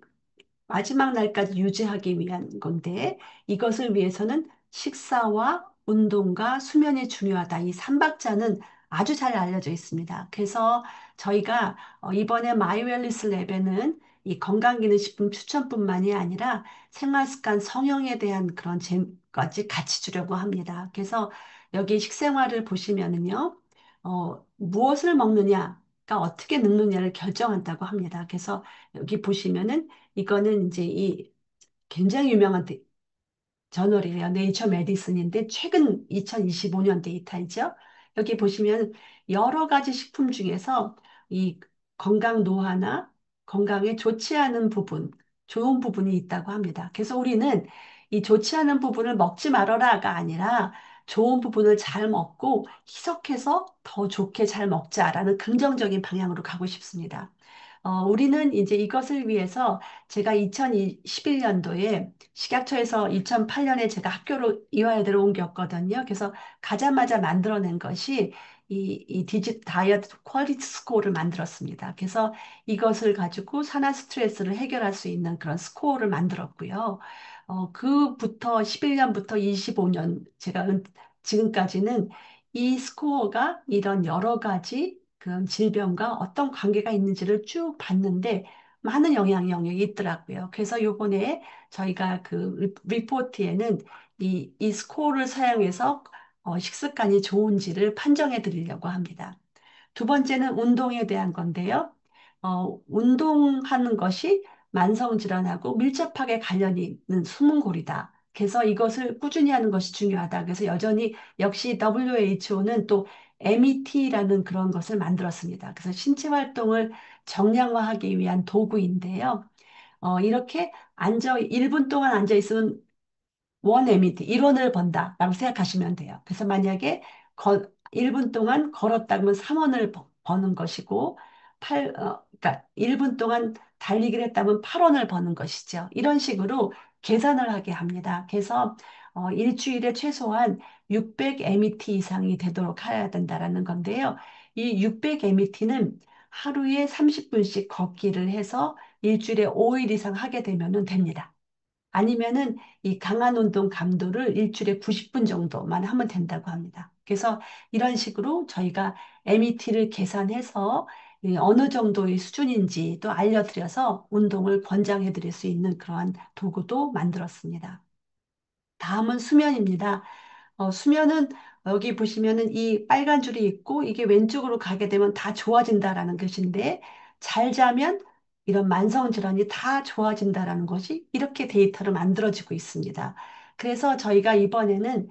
[SPEAKER 2] 마지막 날까지 유지하기 위한 건데 이것을 위해서는 식사와 운동과 수면이 중요하다. 이 삼박자는 아주 잘 알려져 있습니다. 그래서 저희가 이번에 마이웰리스 랩에는 이 건강기능식품 추천뿐만이 아니라 생활습관 성형에 대한 그런 재까지 같이 주려고 합니다. 그래서 여기 식생활을 보시면은요, 무엇을 먹느냐가 어떻게 늙느냐를 결정한다고 합니다. 그래서 여기 보시면은 이거는 이제 이 굉장히 유명한 저널이에요. 네이처 메디슨인데 최근 2025년 데이터이죠. 여기 보시면 여러 가지 식품 중에서 이 건강 노화나 건강에 좋지 않은 부분, 좋은 부분이 있다고 합니다. 그래서 우리는 이 좋지 않은 부분을 먹지 말아라가 아니라 좋은 부분을 잘 먹고 희석해서 더 좋게 잘 먹자라는 긍정적인 방향으로 가고 싶습니다. 우리는 이제 이것을 위해서 제가 2011년도에 식약처에서 2008년에 제가 학교로 이화여대로 옮겼거든요. 그래서 가자마자 만들어낸 것이 이 디짓 다이어트 퀄리티 스코어를 만들었습니다. 그래서 이것을 가지고 산화 스트레스를 해결할 수 있는 그런 스코어를 만들었고요. 그부터 11년부터 25년 지금까지는 이 스코어가 이런 여러 가지 그 질병과 어떤 관계가 있는지를 쭉 봤는데 많은 영향 영역이 있더라고요. 그래서 요번에 저희가 그 리포트에는 이 스코어를 사용해서 식습관이 좋은지를 판정해 드리려고 합니다. 두 번째는 운동에 대한 건데요. 운동하는 것이 만성질환하고 밀접하게 관련이 있는 숨은골이다. 그래서 이것을 꾸준히 하는 것이 중요하다. 그래서 여전히 역시 WHO는 또 MET라는 그런 것을 만들었습니다. 그래서 신체 활동을 정량화하기 위한 도구인데요. 이렇게 1분 동안 앉아 있으면 원 에미티, 1원을 번다라고 생각하시면 돼요. 그래서 만약에 1분 동안 걸었다 그러면 3원을 버는 것이고, 그러니까 1분 동안 달리기를 했다면 8원을 버는 것이죠. 이런 식으로 계산을 하게 합니다. 그래서 일주일에 최소한 600 MET 이상이 되도록 해야 된다라는 건데요. 이 600 MET는 하루에 30분씩 걷기를 해서 일주일에 5일 이상 하게 되면 됩니다. 아니면은 이 강한 운동 강도를 일주일에 90분 정도만 하면 된다고 합니다. 그래서 이런 식으로 저희가 MET를 계산해서 이 어느 정도의 수준인지 또 알려드려서 운동을 권장해 드릴 수 있는 그러한 도구도 만들었습니다. 다음은 수면입니다. 수면은 여기 보시면은 이 빨간 줄이 있고 이게 왼쪽으로 가게 되면 다 좋아진다라는 것인데 잘 자면 이런 만성 질환이 다 좋아진다라는 것이 이렇게 데이터로 만들어지고 있습니다. 그래서 저희가 이번에는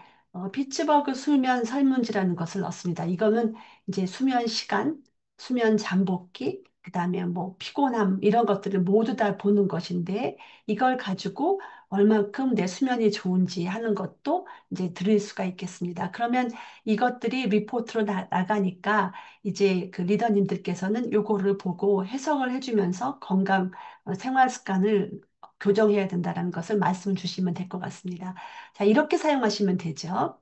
[SPEAKER 2] 피츠버그 수면 설문지라는 것을 넣습니다. 이거는 이제 수면 시간, 수면 잠복기, 그다음에 뭐 피곤함 이런 것들을 모두 다 보는 것인데 이걸 가지고 얼만큼 내 수면이 좋은지 하는 것도 이제 들을 수가 있겠습니다. 그러면 이것들이 리포트로 나가니까 이제 그 리더님들께서는 요거를 보고 해석을 해주면서 건강 생활 습관을 교정해야 된다는 것을 말씀 주시면 될 것 같습니다. 자, 이렇게 사용하시면 되죠.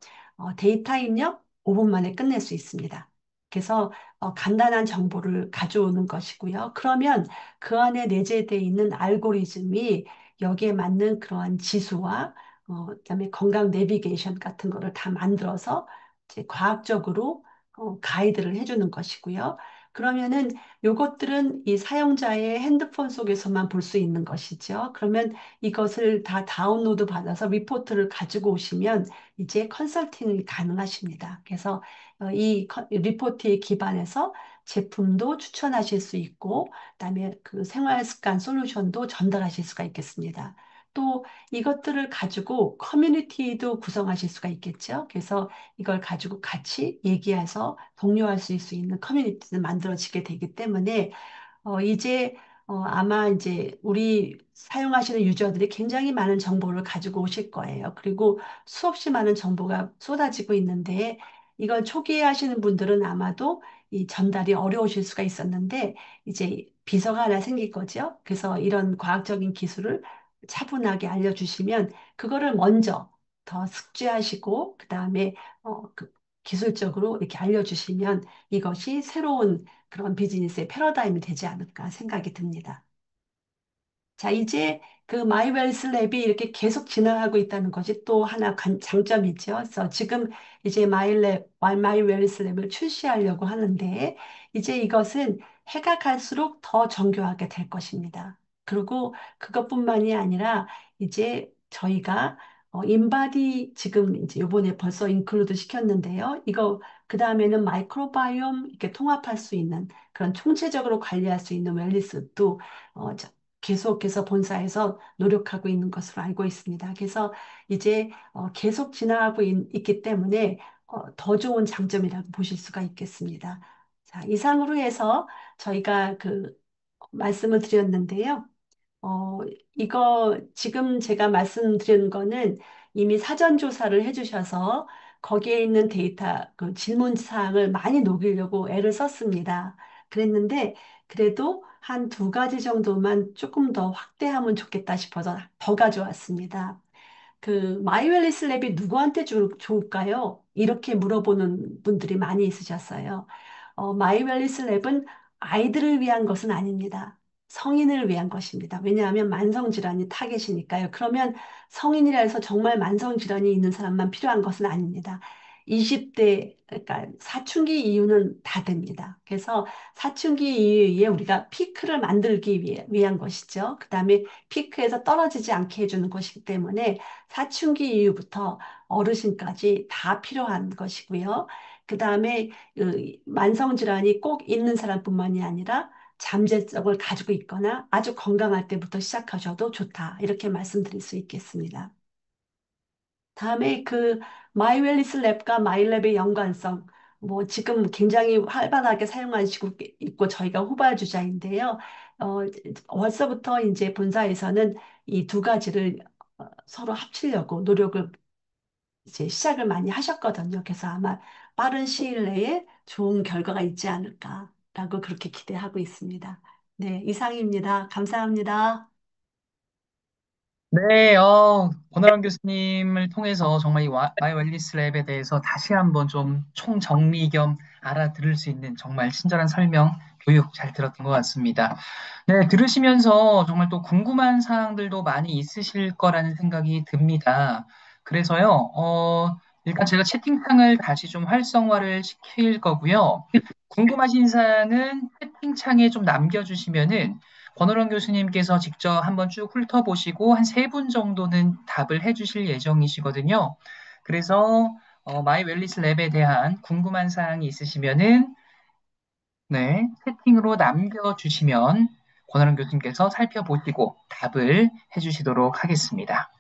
[SPEAKER 2] 데이터 입력 5분 만에 끝낼 수 있습니다. 그래서 간단한 정보를 가져오는 것이고요. 그러면 그 안에 내재되어 있는 알고리즘이 여기에 맞는 그러한 지수와 그다음에 건강 내비게이션 같은 거를 다 만들어서 이제 과학적으로 가이드를 해주는 것이고요. 그러면은 요것들은 이 사용자의 핸드폰 속에서만 볼 수 있는 것이죠. 그러면 이것을 다 다운로드 받아서 리포트를 가지고 오시면 이제 컨설팅이 가능하십니다. 그래서 리포트에 기반해서 제품도 추천하실 수 있고, 그다음에 그 생활 습관 솔루션도 전달하실 수가 있겠습니다. 또 이것들을 가지고 커뮤니티도 구성하실 수가 있겠죠. 그래서 이걸 가지고 같이 얘기해서 독려할 수 있는 커뮤니티도 만들어지게 되기 때문에 이제 아마 이제 우리 사용하시는 유저들이 굉장히 많은 정보를 가지고 오실 거예요. 그리고 수없이 많은 정보가 쏟아지고 있는데 이걸 초기에 하시는 분들은 아마도 이 전달이 어려우실 수가 있었는데 이제 비서가 하나 생길 거죠. 그래서 이런 과학적인 기술을 차분하게 알려주시면 그거를 먼저 더 숙지하시고 그다음에 기술적으로 이렇게 알려주시면 이것이 새로운 그런 비즈니스의 패러다임이 되지 않을까 생각이 듭니다. 자, 이제 그 마이웰스 랩이 이렇게 계속 진행하고 있다는 것이 또 하나 장점이죠. 그래서 지금 이제 마이웰스 랩을 출시하려고 하는데 이제 이것은 해가 갈수록 더 정교하게 될 것입니다. 그리고 그것뿐만이 아니라 이제 저희가 인바디 지금 이제 요번에 벌써 인클루드 시켰는데요. 이거 그 다음에는 마이크로바이옴 이렇게 통합할 수 있는 그런 총체적으로 관리할 수 있는 웰니스도 계속해서 본사에서 노력하고 있는 것으로 알고 있습니다. 그래서 이제 계속 진화하고 기 때문에 더 좋은 장점이라고 보실 수가 있겠습니다. 자, 이상으로 해서 저희가 그 말씀을 드렸는데요. 어, 이거 지금 제가 말씀드린 거는 이미 사전 조사를 해주셔서 거기에 있는 데이터, 그 질문 사항을 많이 녹이려고 애를 썼습니다. 그랬는데 그래도 한 두 가지 정도만 조금 더 확대하면 좋겠다 싶어서 더 가져왔습니다. 그 마이웰리스 랩이 누구한테 좋을까요? 이렇게 물어보는 분들이 많이 있으셨어요. 마이웰리스 랩은 아이들을 위한 것은 아닙니다. 성인을 위한 것입니다. 왜냐하면 만성질환이 타겟이니까요. 그러면 성인이라 해서 정말 만성질환이 있는 사람만 필요한 것은 아닙니다. 20대, 그러니까 사춘기 이후는 다 됩니다. 그래서 사춘기 이후에 우리가 피크를 만들기 위한 것이죠. 그 다음에 피크에서 떨어지지 않게 해주는 것이기 때문에 사춘기 이후부터 어르신까지 다 필요한 것이고요. 그 다음에 만성질환이 꼭 있는 사람뿐만이 아니라 잠재적을 가지고 있거나 아주 건강할 때부터 시작하셔도 좋다. 이렇게 말씀드릴 수 있겠습니다. 다음에 그 마이웰리스 랩과 마이랩의 연관성, 뭐 지금 굉장히 활발하게 사용하시고 있고 저희가 후발주자인데요. 어, 벌써부터 이제 본사에서는 이 두 가지를 서로 합치려고 노력을 이제 시작을 많이 하셨거든요. 그래서 아마 빠른 시일 내에 좋은 결과가 있지 않을까라고 그렇게 기대하고 있습니다. 네, 이상입니다. 감사합니다.
[SPEAKER 1] 네, 권호람 교수님을 통해서 정말 이 마이 웰리스 랩에 대해서 다시 한번 좀 총정리 겸 알아들을 수 있는 정말 친절한 설명, 교육 잘 들었던 것 같습니다. 네, 들으시면서 정말 또 궁금한 사항들도 많이 있으실 거라는 생각이 듭니다. 그래서요, 일단 제가 채팅창을 다시 좀 활성화를 시킬 거고요. 궁금하신 사항은 채팅창에 좀 남겨주시면은 권호령 교수님께서 직접 한번 쭉 훑어보시고 한 세 분 정도는 답을 해주실 예정이시거든요. 그래서 마이 웰리스 랩에 대한 궁금한 사항이 있으시면은 네, 채팅으로 남겨주시면 권호령 교수님께서 살펴보시고 답을 해주시도록 하겠습니다.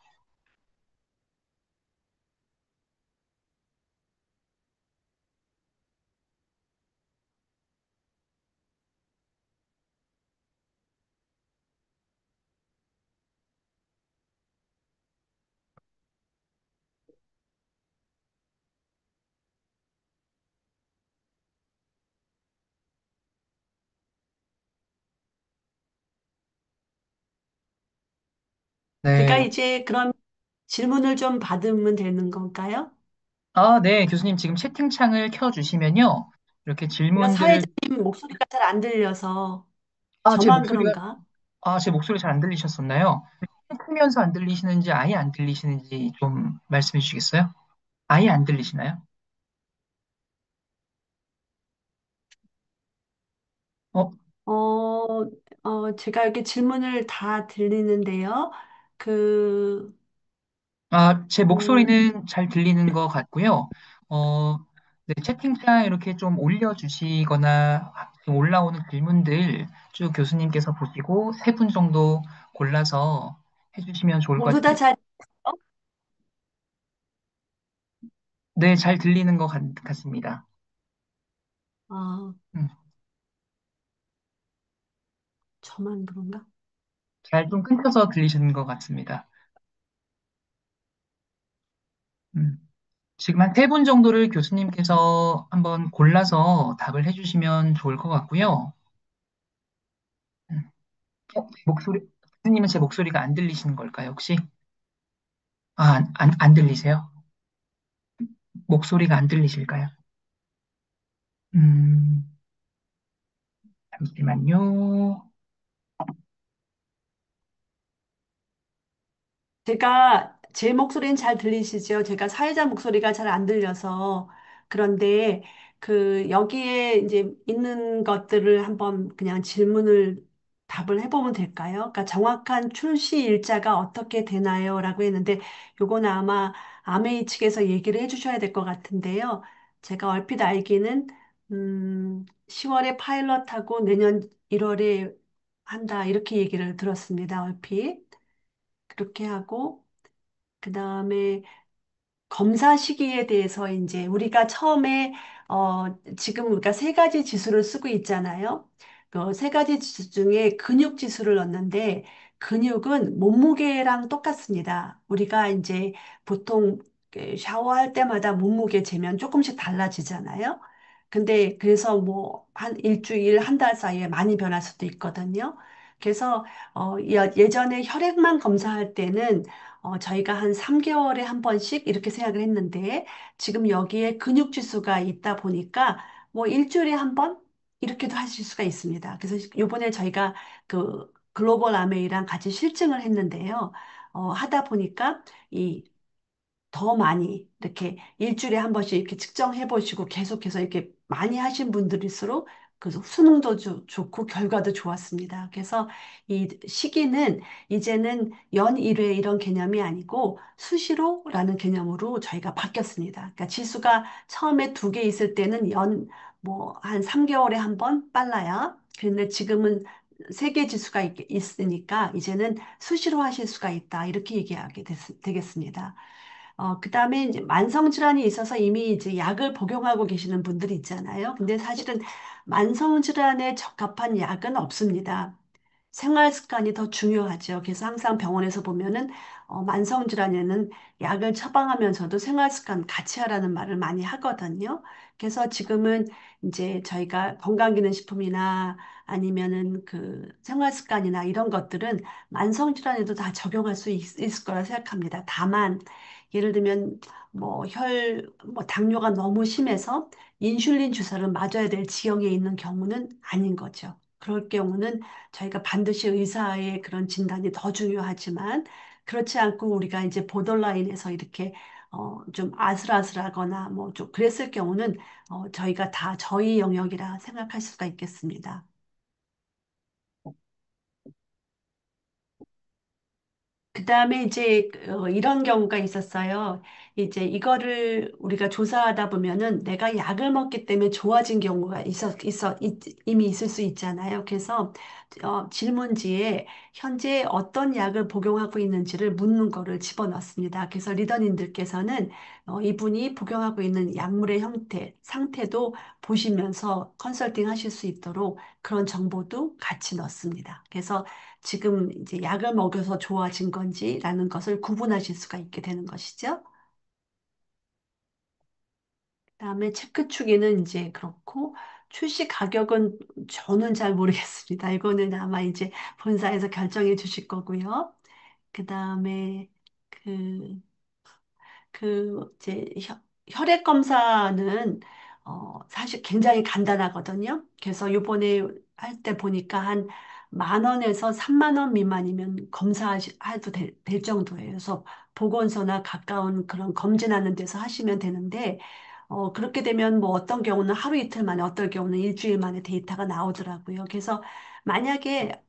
[SPEAKER 2] 제가
[SPEAKER 1] 네.
[SPEAKER 2] 이제 그럼 질문을 좀 받으면 되는 건가요?
[SPEAKER 1] 아, 네, 교수님 지금 채팅창을 켜주시면요. 이렇게
[SPEAKER 2] 제가
[SPEAKER 1] 질문들을,
[SPEAKER 2] 사회자님 목소리가 잘 안 들려서
[SPEAKER 1] 아, 제
[SPEAKER 2] 저만
[SPEAKER 1] 목소리가,
[SPEAKER 2] 그런가?
[SPEAKER 1] 제 목소리 잘 안 들리셨었나요? 크면서 안 들리시는지 아예 안 들리시는지 좀 말씀해 주시겠어요? 아예 안 들리시나요? 어,
[SPEAKER 2] 제가 이렇게 질문을 다 들리는데요. 그,
[SPEAKER 1] 제
[SPEAKER 2] 음,
[SPEAKER 1] 목소리는 잘 들리는 것 같고요. 어, 네, 채팅창 이렇게 좀 올려주시거나 지금 올라오는 질문들 쭉 교수님께서 보시고 세 분 정도 골라서 해주시면 좋을 것
[SPEAKER 2] 모두 다
[SPEAKER 1] 같아요.
[SPEAKER 2] 잘,
[SPEAKER 1] 네, 잘 들리는 것 같습니다.
[SPEAKER 2] 어,
[SPEAKER 1] 음,
[SPEAKER 2] 저만 그런가?
[SPEAKER 1] 잘 좀 끊겨서 들리시는 것 같습니다. 음, 지금 한 세 분 정도를 교수님께서 한번 골라서 답을 해주시면 좋을 것 같고요. 음, 목소리, 교수님은 제 목소리가 안 들리시는 걸까요, 혹시? 안 들리세요? 목소리가 안 들리실까요? 음, 잠시만요.
[SPEAKER 2] 제가 제 목소리는 잘 들리시죠? 제가 사회자 목소리가 잘 안 들려서 그런데 그 여기에 이제 있는 것들을 한번 그냥 질문을 답을 해보면 될까요? 그러니까 정확한 출시 일자가 어떻게 되나요? 라고 했는데 요거는 아마 아메이 측에서 얘기를 해주셔야 될 것 같은데요. 제가 얼핏 알기는 10월에 파일럿하고 내년 1월에 한다 이렇게 얘기를 들었습니다. 얼핏. 그렇게 하고 그 다음에 검사 시기에 대해서 이제 우리가 처음에 지금 우리가 세 가지 지수를 쓰고 있잖아요. 그 세 가지 지수 중에 근육 지수를 넣는데 근육은 몸무게랑 똑같습니다. 우리가 이제 보통 샤워할 때마다 몸무게 재면 조금씩 달라지잖아요. 근데 그래서 뭐 한 일주일, 한 달 사이에 많이 변할 수도 있거든요. 그래서 예전에 혈액만 검사할 때는 저희가 한 3개월에 한 번씩 이렇게 생각을 했는데 지금 여기에 근육 지수가 있다 보니까 뭐 일주일에 한 번 이렇게도 하실 수가 있습니다. 그래서 요번에 저희가 그 글로벌 아메이랑 같이 실증을 했는데요. 하다 보니까 이 더 많이 이렇게 일주일에 한 번씩 이렇게 측정해 보시고 계속해서 이렇게 많이 하신 분들일수록 그 수능도 좋고 결과도 좋았습니다. 그래서 이 시기는 이제는 연 1회 이런 개념이 아니고 수시로라는 개념으로 저희가 바뀌었습니다. 그러니까 지수가 처음에 2개 있을 때는 뭐 한 3개월에 한 번 빨라야. 그런데 지금은 3개 지수가 있으니까 이제는 수시로 하실 수가 있다. 이렇게 얘기하게 되겠습니다. 그 다음에 이제 만성질환이 있어서 이미 이제 약을 복용하고 계시는 분들이 있잖아요. 근데 사실은 만성질환에 적합한 약은 없습니다. 생활 습관이 더 중요하죠. 그래서 항상 병원에서 보면은 만성질환에는 약을 처방하면서도 생활 습관 같이 하라는 말을 많이 하거든요. 그래서 지금은 이제 저희가 건강기능식품이나 아니면은 그 생활 습관이나 이런 것들은 만성질환에도 다 적용할 수 있을 거라 생각합니다. 다만 예를 들면 뭐 당뇨가 너무 심해서 인슐린 주사를 맞아야 될 지경에 있는 경우는 아닌 거죠. 그럴 경우는 저희가 반드시 의사의 그런 진단이 더 중요하지만 그렇지 않고 우리가 이제 보더라인에서 이렇게 좀 아슬아슬하거나 뭐 좀 그랬을 경우는 저희가 다 저희 영역이라 생각할 수가 있겠습니다. 그 다음에 이제 이런 경우가 있었어요. 이제 이거를 우리가 조사하다 보면은 내가 약을 먹기 때문에 좋아진 경우가 이미 있을 수 있잖아요. 그래서 질문지에 현재 어떤 약을 복용하고 있는지를 묻는 거를 집어넣습니다. 그래서 리더님들께서는 이분이 복용하고 있는 약물의 형태, 상태도 보시면서 컨설팅 하실 수 있도록 그런 정보도 같이 넣습니다. 그래서 지금 이제 약을 먹여서 좋아진 건지라는 것을 구분하실 수가 있게 되는 것이죠. 그다음에 체크 추기는 이제 그렇고 출시 가격은 저는 잘 모르겠습니다. 이거는 아마 이제 본사에서 결정해 주실 거고요. 그다음에 그 이제 혈액 검사는 사실 굉장히 간단하거든요. 그래서 요번에 할 때 보니까 한 10,000원에서 30,000원 미만이면 검사해도 될 정도예요. 그래서 보건소나 가까운 그런 검진하는 데서 하시면 되는데 그렇게 되면 뭐 어떤 경우는 하루 이틀 만에 어떨 경우는 일주일 만에 데이터가 나오더라고요. 그래서 만약에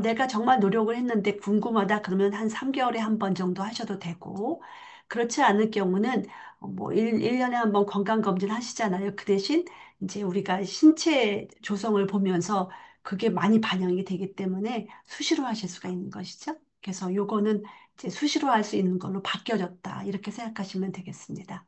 [SPEAKER 2] 내가 정말 노력을 했는데 궁금하다 그러면 한 3개월에 한 번 정도 하셔도 되고 그렇지 않을 경우는 뭐 1년에 한 번 건강검진 하시잖아요. 그 대신 이제 우리가 신체 조성을 보면서 그게 많이 반영이 되기 때문에 수시로 하실 수가 있는 것이죠. 그래서 요거는 이제 수시로 할 수 있는 걸로 바뀌어졌다. 이렇게 생각하시면 되겠습니다.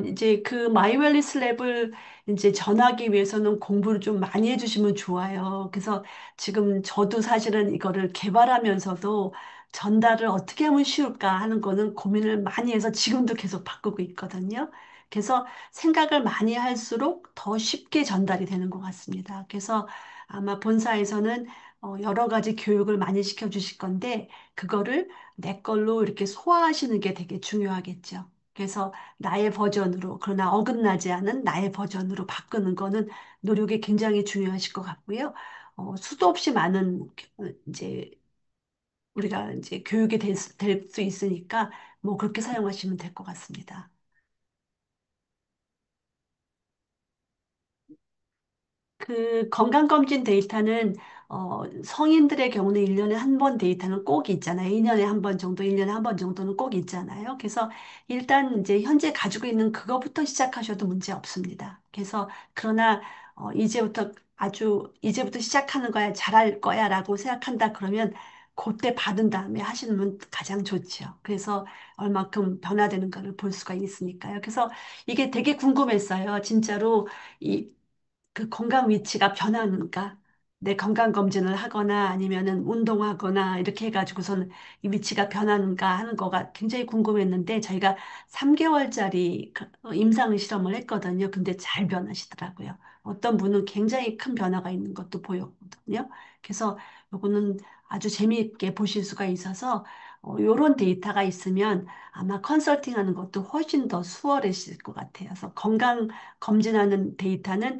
[SPEAKER 2] 이제 그 마이웰리스 랩을 이제 전하기 위해서는 공부를 좀 많이 해주시면 좋아요. 그래서 지금 저도 사실은 이거를 개발하면서도 전달을 어떻게 하면 쉬울까 하는 거는 고민을 많이 해서 지금도 계속 바꾸고 있거든요. 그래서 생각을 많이 할수록 더 쉽게 전달이 되는 것 같습니다. 그래서 아마 본사에서는 여러 가지 교육을 많이 시켜주실 건데, 그거를 내 걸로 이렇게 소화하시는 게 되게 중요하겠죠. 그래서 나의 버전으로, 그러나 어긋나지 않은 나의 버전으로 바꾸는 거는 노력이 굉장히 중요하실 것 같고요. 수도 없이 많은 이제 우리가 이제 교육이 될 수 있으니까 뭐 그렇게 사용하시면 될 것 같습니다. 그 건강검진 데이터는 성인들의 경우는 1년에 한 번 데이터는 꼭 있잖아요. 2년에 한 번 정도, 1년에 한 번 정도는 꼭 있잖아요. 그래서 일단 이제 현재 가지고 있는 그거부터 시작하셔도 문제 없습니다. 그래서 그러나 이제부터 시작하는 거야, 잘할 거야라고 생각한다 그러면 그때 받은 다음에 하시면 가장 좋죠. 그래서 얼마큼 변화되는가를 볼 수가 있으니까요. 그래서 이게 되게 궁금했어요. 진짜로 그 건강 위치가 변하는가? 내 건강 검진을 하거나 아니면은 운동하거나 이렇게 해가지고서는 이 위치가 변하는가 하는 거가 굉장히 궁금했는데 저희가 3개월짜리 임상 실험을 했거든요. 근데 잘 변하시더라고요. 어떤 분은 굉장히 큰 변화가 있는 것도 보였거든요. 그래서 요거는 아주 재미있게 보실 수가 있어서 요런 데이터가 있으면 아마 컨설팅하는 것도 훨씬 더 수월해질 것 같아요. 그래서 건강 검진하는 데이터는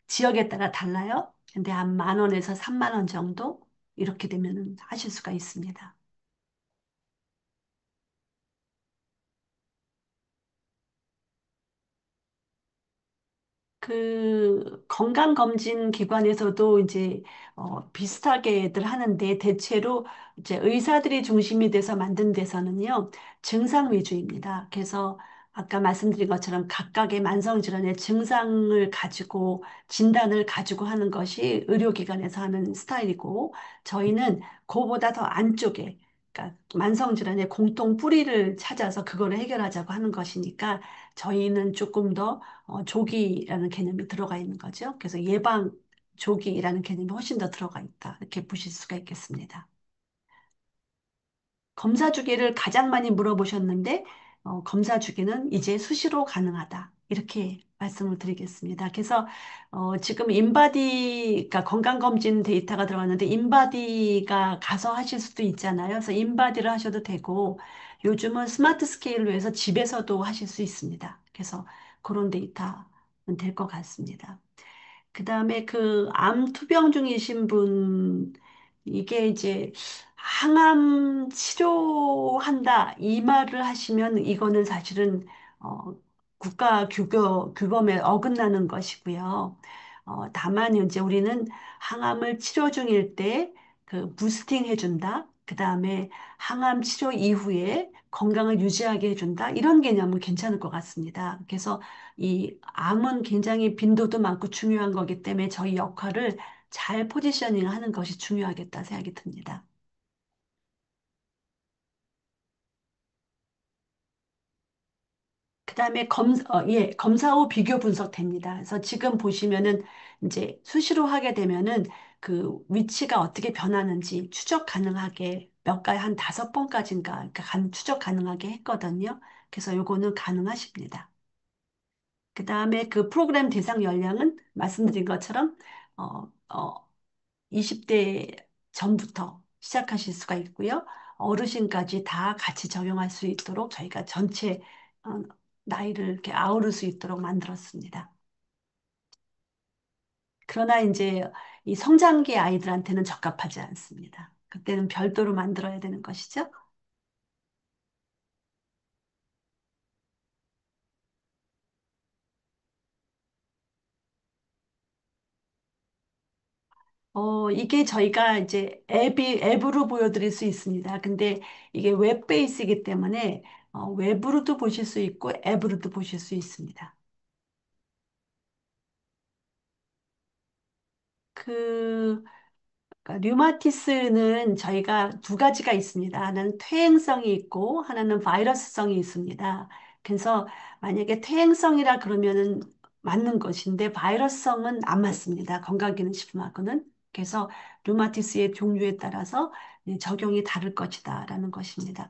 [SPEAKER 2] 지역에 따라 달라요. 근데 한 10,000원에서 30,000원 정도 이렇게 되면 하실 수가 있습니다. 그 건강검진 기관에서도 이제 비슷하게들 하는데 대체로 이제 의사들이 중심이 돼서 만든 데서는요 증상 위주입니다. 그래서 아까 말씀드린 것처럼 각각의 만성질환의 증상을 가지고 진단을 가지고 하는 것이 의료기관에서 하는 스타일이고 저희는 그보다 더 안쪽에 그러니까 만성질환의 공통 뿌리를 찾아서 그거를 해결하자고 하는 것이니까 저희는 조금 더 조기라는 개념이 들어가 있는 거죠. 그래서 예방 조기라는 개념이 훨씬 더 들어가 있다. 이렇게 보실 수가 있겠습니다. 검사 주기를 가장 많이 물어보셨는데, 검사 주기는 이제 수시로 가능하다. 이렇게 말씀을 드리겠습니다. 그래서 지금 인바디가 건강검진 데이터가 들어갔는데 인바디가 가서 하실 수도 있잖아요. 그래서 인바디를 하셔도 되고 요즘은 스마트 스케일로 해서 집에서도 하실 수 있습니다. 그래서 그런 데이터는 될 것 같습니다. 그 다음에 그 암 투병 중이신 분, 이게 이제 항암 치료한다, 이 말을 하시면 이거는 사실은, 규범에 어긋나는 것이고요. 다만 이제 우리는 항암을 치료 중일 때 그 부스팅 해준다. 그 다음에 항암 치료 이후에 건강을 유지하게 해준다. 이런 개념은 괜찮을 것 같습니다. 그래서 이 암은 굉장히 빈도도 많고 중요한 거기 때문에 저희 역할을 잘 포지셔닝 하는 것이 중요하겠다 생각이 듭니다. 그다음에 검사 후 비교 분석됩니다. 그래서 지금 보시면은 이제 수시로 하게 되면은 그 위치가 어떻게 변하는지 추적 가능하게 한 5번까지인가 그러니까 추적 가능하게 했거든요. 그래서 요거는 가능하십니다. 그다음에 그 프로그램 대상 연령은 말씀드린 것처럼 어, 어, 20대 전부터 시작하실 수가 있고요. 어르신까지 다 같이 적용할 수 있도록 저희가 전체 어, 나이를 이렇게 아우를 수 있도록 만들었습니다. 그러나 이제 이 성장기 아이들한테는 적합하지 않습니다. 그때는 별도로 만들어야 되는 것이죠. 이게 저희가 이제 앱으로 보여드릴 수 있습니다. 근데 이게 웹 베이스이기 때문에 웹으로도 보실 수 있고 앱으로도 보실 수 있습니다. 그 그러니까 류마티스는 저희가 두 가지가 있습니다. 하나는 퇴행성이 있고 하나는 바이러스성이 있습니다. 그래서 만약에 퇴행성이라 그러면은 맞는 것인데 바이러스성은 안 맞습니다. 건강기능식품하고는. 그래서 류마티스의 종류에 따라서 적용이 다를 것이다라는 것입니다.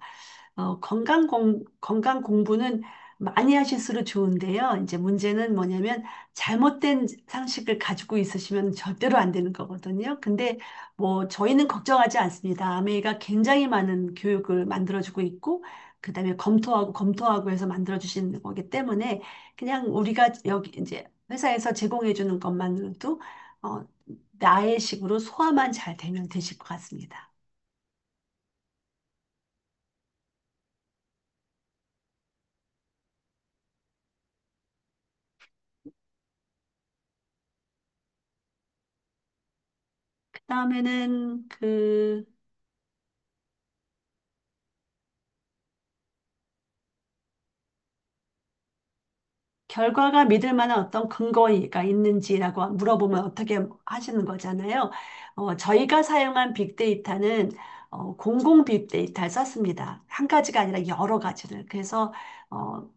[SPEAKER 2] 건강 공부는 많이 하실수록 좋은데요. 이제 문제는 뭐냐면 잘못된 상식을 가지고 있으시면 절대로 안 되는 거거든요. 근데 뭐 저희는 걱정하지 않습니다. 아메이가 굉장히 많은 교육을 만들어주고 있고 그다음에 검토하고 해서 만들어주시는 거기 때문에 그냥 우리가 여기 이제 회사에서 제공해주는 것만으로도 어, 나의 식으로 소화만 잘 되면 되실 것 같습니다. 그다음에는 그 결과가 믿을 만한 어떤 근거가 있는지라고 물어보면 어떻게 하시는 거잖아요. 저희가 사용한 빅데이터는 공공 빅데이터를 썼습니다. 한 가지가 아니라 여러 가지를. 그래서 어,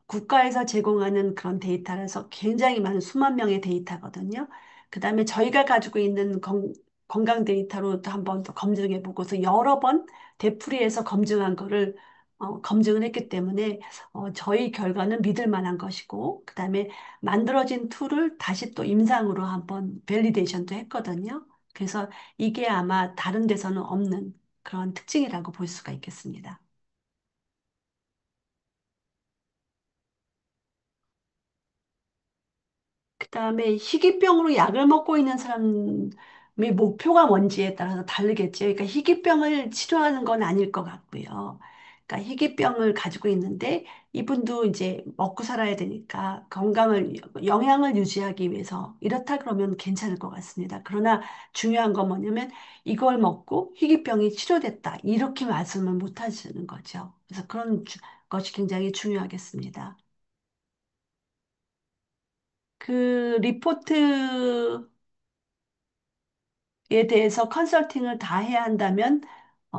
[SPEAKER 2] 국가에서 제공하는 그런 데이터라서 굉장히 많은 수만 명의 데이터거든요. 그 다음에 저희가 가지고 있는 건강 데이터로도 한번 더 검증해 보고서 여러 번 되풀이해서 검증한 거를 검증을 했기 때문에 저희 결과는 믿을 만한 것이고, 그 다음에 만들어진 툴을 다시 또 임상으로 한번 밸리데이션도 했거든요. 그래서 이게 아마 다른 데서는 없는 그런 특징이라고 볼 수가 있겠습니다. 그다음에 희귀병으로 약을 먹고 있는 사람의 목표가 뭔지에 따라서 다르겠죠. 그러니까 희귀병을 치료하는 건 아닐 것 같고요. 그러니까 희귀병을 가지고 있는데 이분도 이제 먹고 살아야 되니까 건강을 영양을 유지하기 위해서 이렇다 그러면 괜찮을 것 같습니다. 그러나 중요한 건 뭐냐면 이걸 먹고 희귀병이 치료됐다 이렇게 말씀을 못 하시는 거죠. 그래서 것이 굉장히 중요하겠습니다. 그 리포트에 대해서 컨설팅을 다 해야 한다면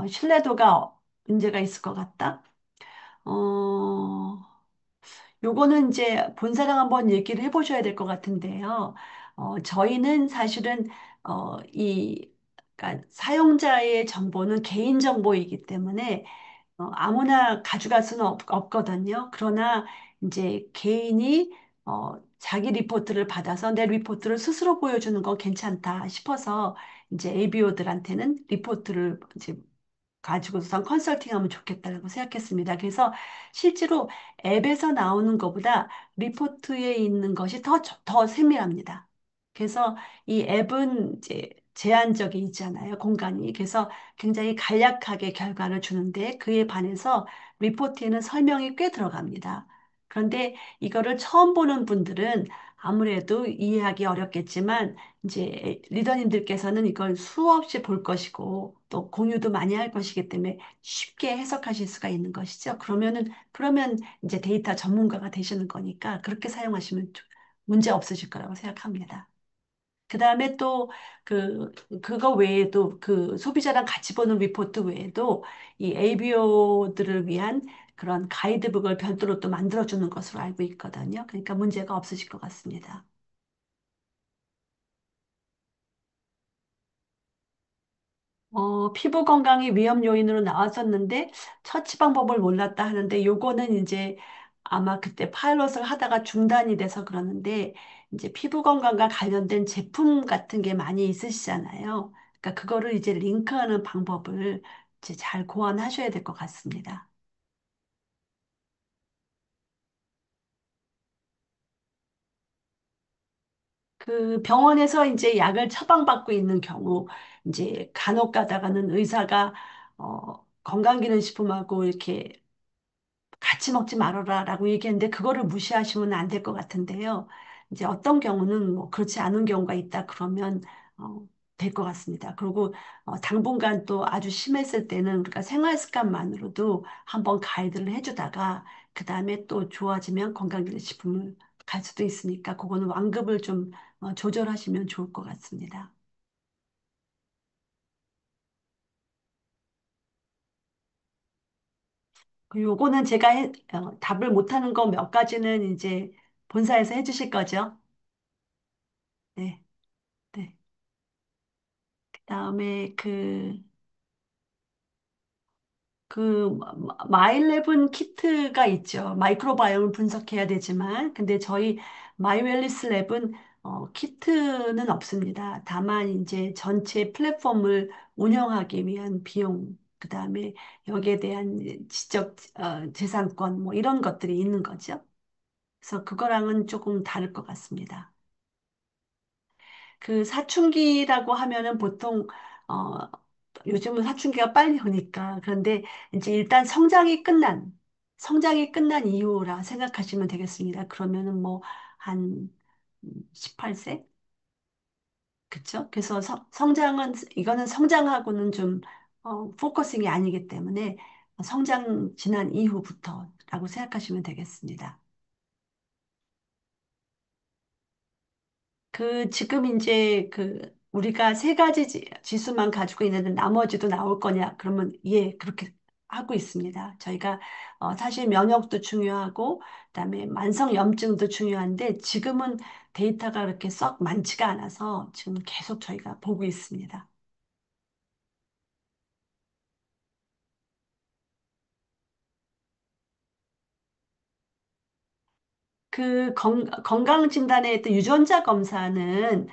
[SPEAKER 2] 신뢰도가 문제가 있을 것 같다. 어, 요거는 이제 본사랑 한번 얘기를 해보셔야 될 것 같은데요. 저희는 사실은 그러니까 사용자의 정보는 개인 정보이기 때문에 아무나 가져갈 수는 없거든요. 그러나 이제 개인이 자기 리포트를 받아서 내 리포트를 스스로 보여주는 건 괜찮다 싶어서 이제 ABO들한테는 리포트를 이제 가지고선 컨설팅하면 좋겠다라고 생각했습니다. 그래서 실제로 앱에서 나오는 것보다 리포트에 있는 것이 더 세밀합니다. 그래서 이 앱은 이제 제한적이 있잖아요, 공간이. 그래서 굉장히 간략하게 결과를 주는데 그에 반해서 리포트에는 설명이 꽤 들어갑니다. 그런데 이거를 처음 보는 분들은 아무래도 이해하기 어렵겠지만 이제 리더님들께서는 이걸 수없이 볼 것이고 또 공유도 많이 할 것이기 때문에 쉽게 해석하실 수가 있는 것이죠. 그러면 이제 데이터 전문가가 되시는 거니까 그렇게 사용하시면 문제 없으실 거라고 생각합니다. 그 다음에 또 그거 외에도 그 소비자랑 같이 보는 리포트 외에도 이 ABO들을 위한 그런 가이드북을 별도로 또 만들어주는 것으로 알고 있거든요. 그러니까 문제가 없으실 것 같습니다. 피부 건강이 위험 요인으로 나왔었는데 처치 방법을 몰랐다 하는데 요거는 이제 아마 그때 파일럿을 하다가 중단이 돼서 그러는데 이제 피부 건강과 관련된 제품 같은 게 많이 있으시잖아요. 그러니까 그거를 이제 링크하는 방법을 이제 잘 고안하셔야 될 것 같습니다. 그 병원에서 이제 약을 처방받고 있는 경우 이제 간혹 가다가는 의사가 건강기능식품하고 이렇게 같이 먹지 말아라라고 얘기했는데 그거를 무시하시면 안 될 것 같은데요. 이제 어떤 경우는 뭐 그렇지 않은 경우가 있다 그러면 될 것 같습니다. 그리고 당분간 또 아주 심했을 때는 그러니까 생활 습관만으로도 한번 가이드를 해주다가 그 다음에 또 좋아지면 건강기능식품을 갈 수도 있으니까 그거는 완급을 좀 조절하시면 좋을 것 같습니다. 그 요거는 제가 답을 못하는 거 몇 가지는 이제 본사에서 해주실 거죠? 네. 네. 그다음에 마일랩은 키트가 있죠. 마이크로바이옴을 분석해야 되지만, 근데 저희 마이웰리스 랩은 키트는 없습니다. 다만 이제 전체 플랫폼을 운영하기 위한 비용, 그다음에 여기에 대한 지적 재산권 뭐 이런 것들이 있는 거죠. 그래서 그거랑은 조금 다를 것 같습니다. 그 사춘기라고 하면은 보통 어 요즘은 사춘기가 빨리 오니까 그런데 이제 일단 성장이 끝난 이후라 생각하시면 되겠습니다. 그러면은 뭐 한 18세? 그쵸? 그래서 이거는 성장하고는 좀 포커싱이 아니기 때문에 성장 지난 이후부터라고 생각하시면 되겠습니다. 지금 이제 우리가 세 가지 지수만 가지고 있는데 나머지도 나올 거냐? 그러면 예, 그렇게 하고 있습니다. 저희가 사실 면역도 중요하고 그다음에 만성염증도 중요한데 지금은 데이터가 그렇게 썩 많지가 않아서 지금 계속 저희가 보고 있습니다. 그 건강진단에 또 유전자 검사는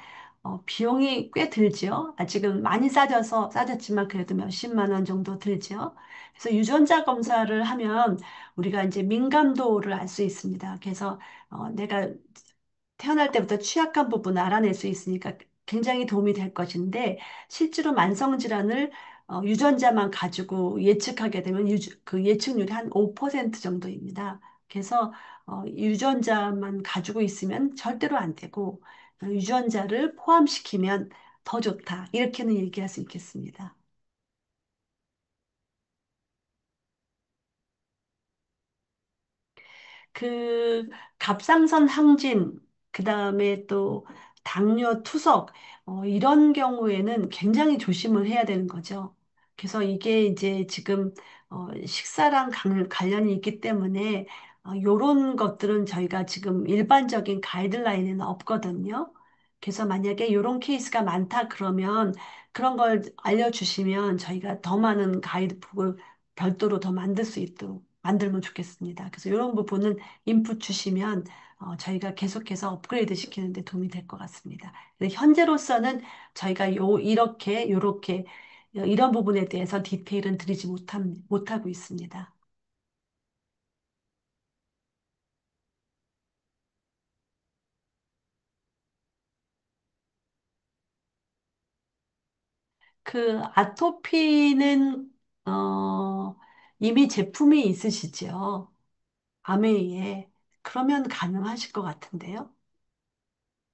[SPEAKER 2] 비용이 꽤 들죠. 아직은 많이 싸졌지만 그래도 몇십만 원 정도 들죠. 그래서 유전자 검사를 하면 우리가 이제 민감도를 알 수 있습니다. 그래서 내가 태어날 때부터 취약한 부분을 알아낼 수 있으니까 굉장히 도움이 될 것인데 실제로 만성질환을 유전자만 가지고 예측하게 되면 그 예측률이 한 5% 정도입니다. 그래서 유전자만 가지고 있으면 절대로 안 되고 유전자를 포함시키면 더 좋다. 이렇게는 얘기할 수 있겠습니다. 그 갑상선 항진, 그 다음에 또 당뇨 투석, 이런 경우에는 굉장히 조심을 해야 되는 거죠. 그래서 이게 이제 지금 식사랑 관련이 있기 때문에 이런 것들은 저희가 지금 일반적인 가이드라인에는 없거든요. 그래서 만약에 이런 케이스가 많다 그러면 그런 걸 알려주시면 저희가 더 많은 가이드북을 별도로 더 만들 수 있도록 만들면 좋겠습니다. 그래서 이런 부분은 인풋 주시면 저희가 계속해서 업그레이드 시키는 데 도움이 될 것 같습니다. 근데 현재로서는 저희가 이렇게 요렇게 이런 부분에 대해서 디테일은 드리지 못하고 있습니다. 그 아토피는 이미 제품이 있으시죠? 아메이에. 그러면 가능하실 것 같은데요?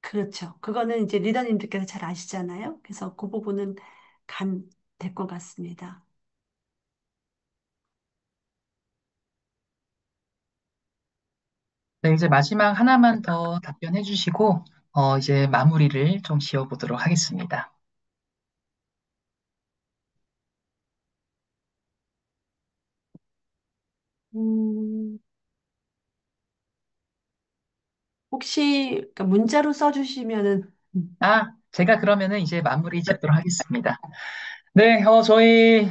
[SPEAKER 2] 그렇죠. 그거는 이제 리더님들께서 잘 아시잖아요. 그래서 그 부분은 될 것 같습니다.
[SPEAKER 1] 네, 이제 마지막 하나만 더 답변해 주시고, 이제 마무리를 좀 지어보도록 하겠습니다.
[SPEAKER 2] 음, 혹시 그 문자로 써주시면은
[SPEAKER 1] 아, 제가 그러면은 이제 마무리 짓도록 하겠습니다. 네, 저희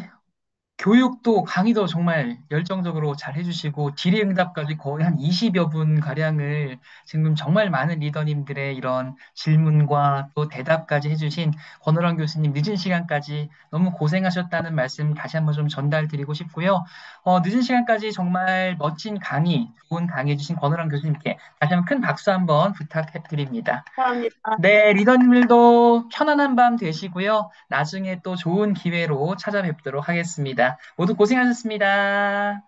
[SPEAKER 1] 교육도 강의도 정말 열정적으로 잘 해주시고 질의응답까지 거의 한 20여 분 가량을 지금 정말 많은 리더님들의 이런 질문과 또 대답까지 해주신 권호랑 교수님 늦은 시간까지 너무 고생하셨다는 말씀 다시 한번 좀 전달드리고 싶고요. 늦은 시간까지 정말 멋진 강의, 좋은 강의 해주신 권호랑 교수님께 다시 한번 큰 박수 한번 부탁드립니다.
[SPEAKER 2] 감사합니다.
[SPEAKER 1] 네, 리더님들도 편안한 밤 되시고요. 나중에 또 좋은 기회로 찾아뵙도록 하겠습니다. 모두 고생하셨습니다.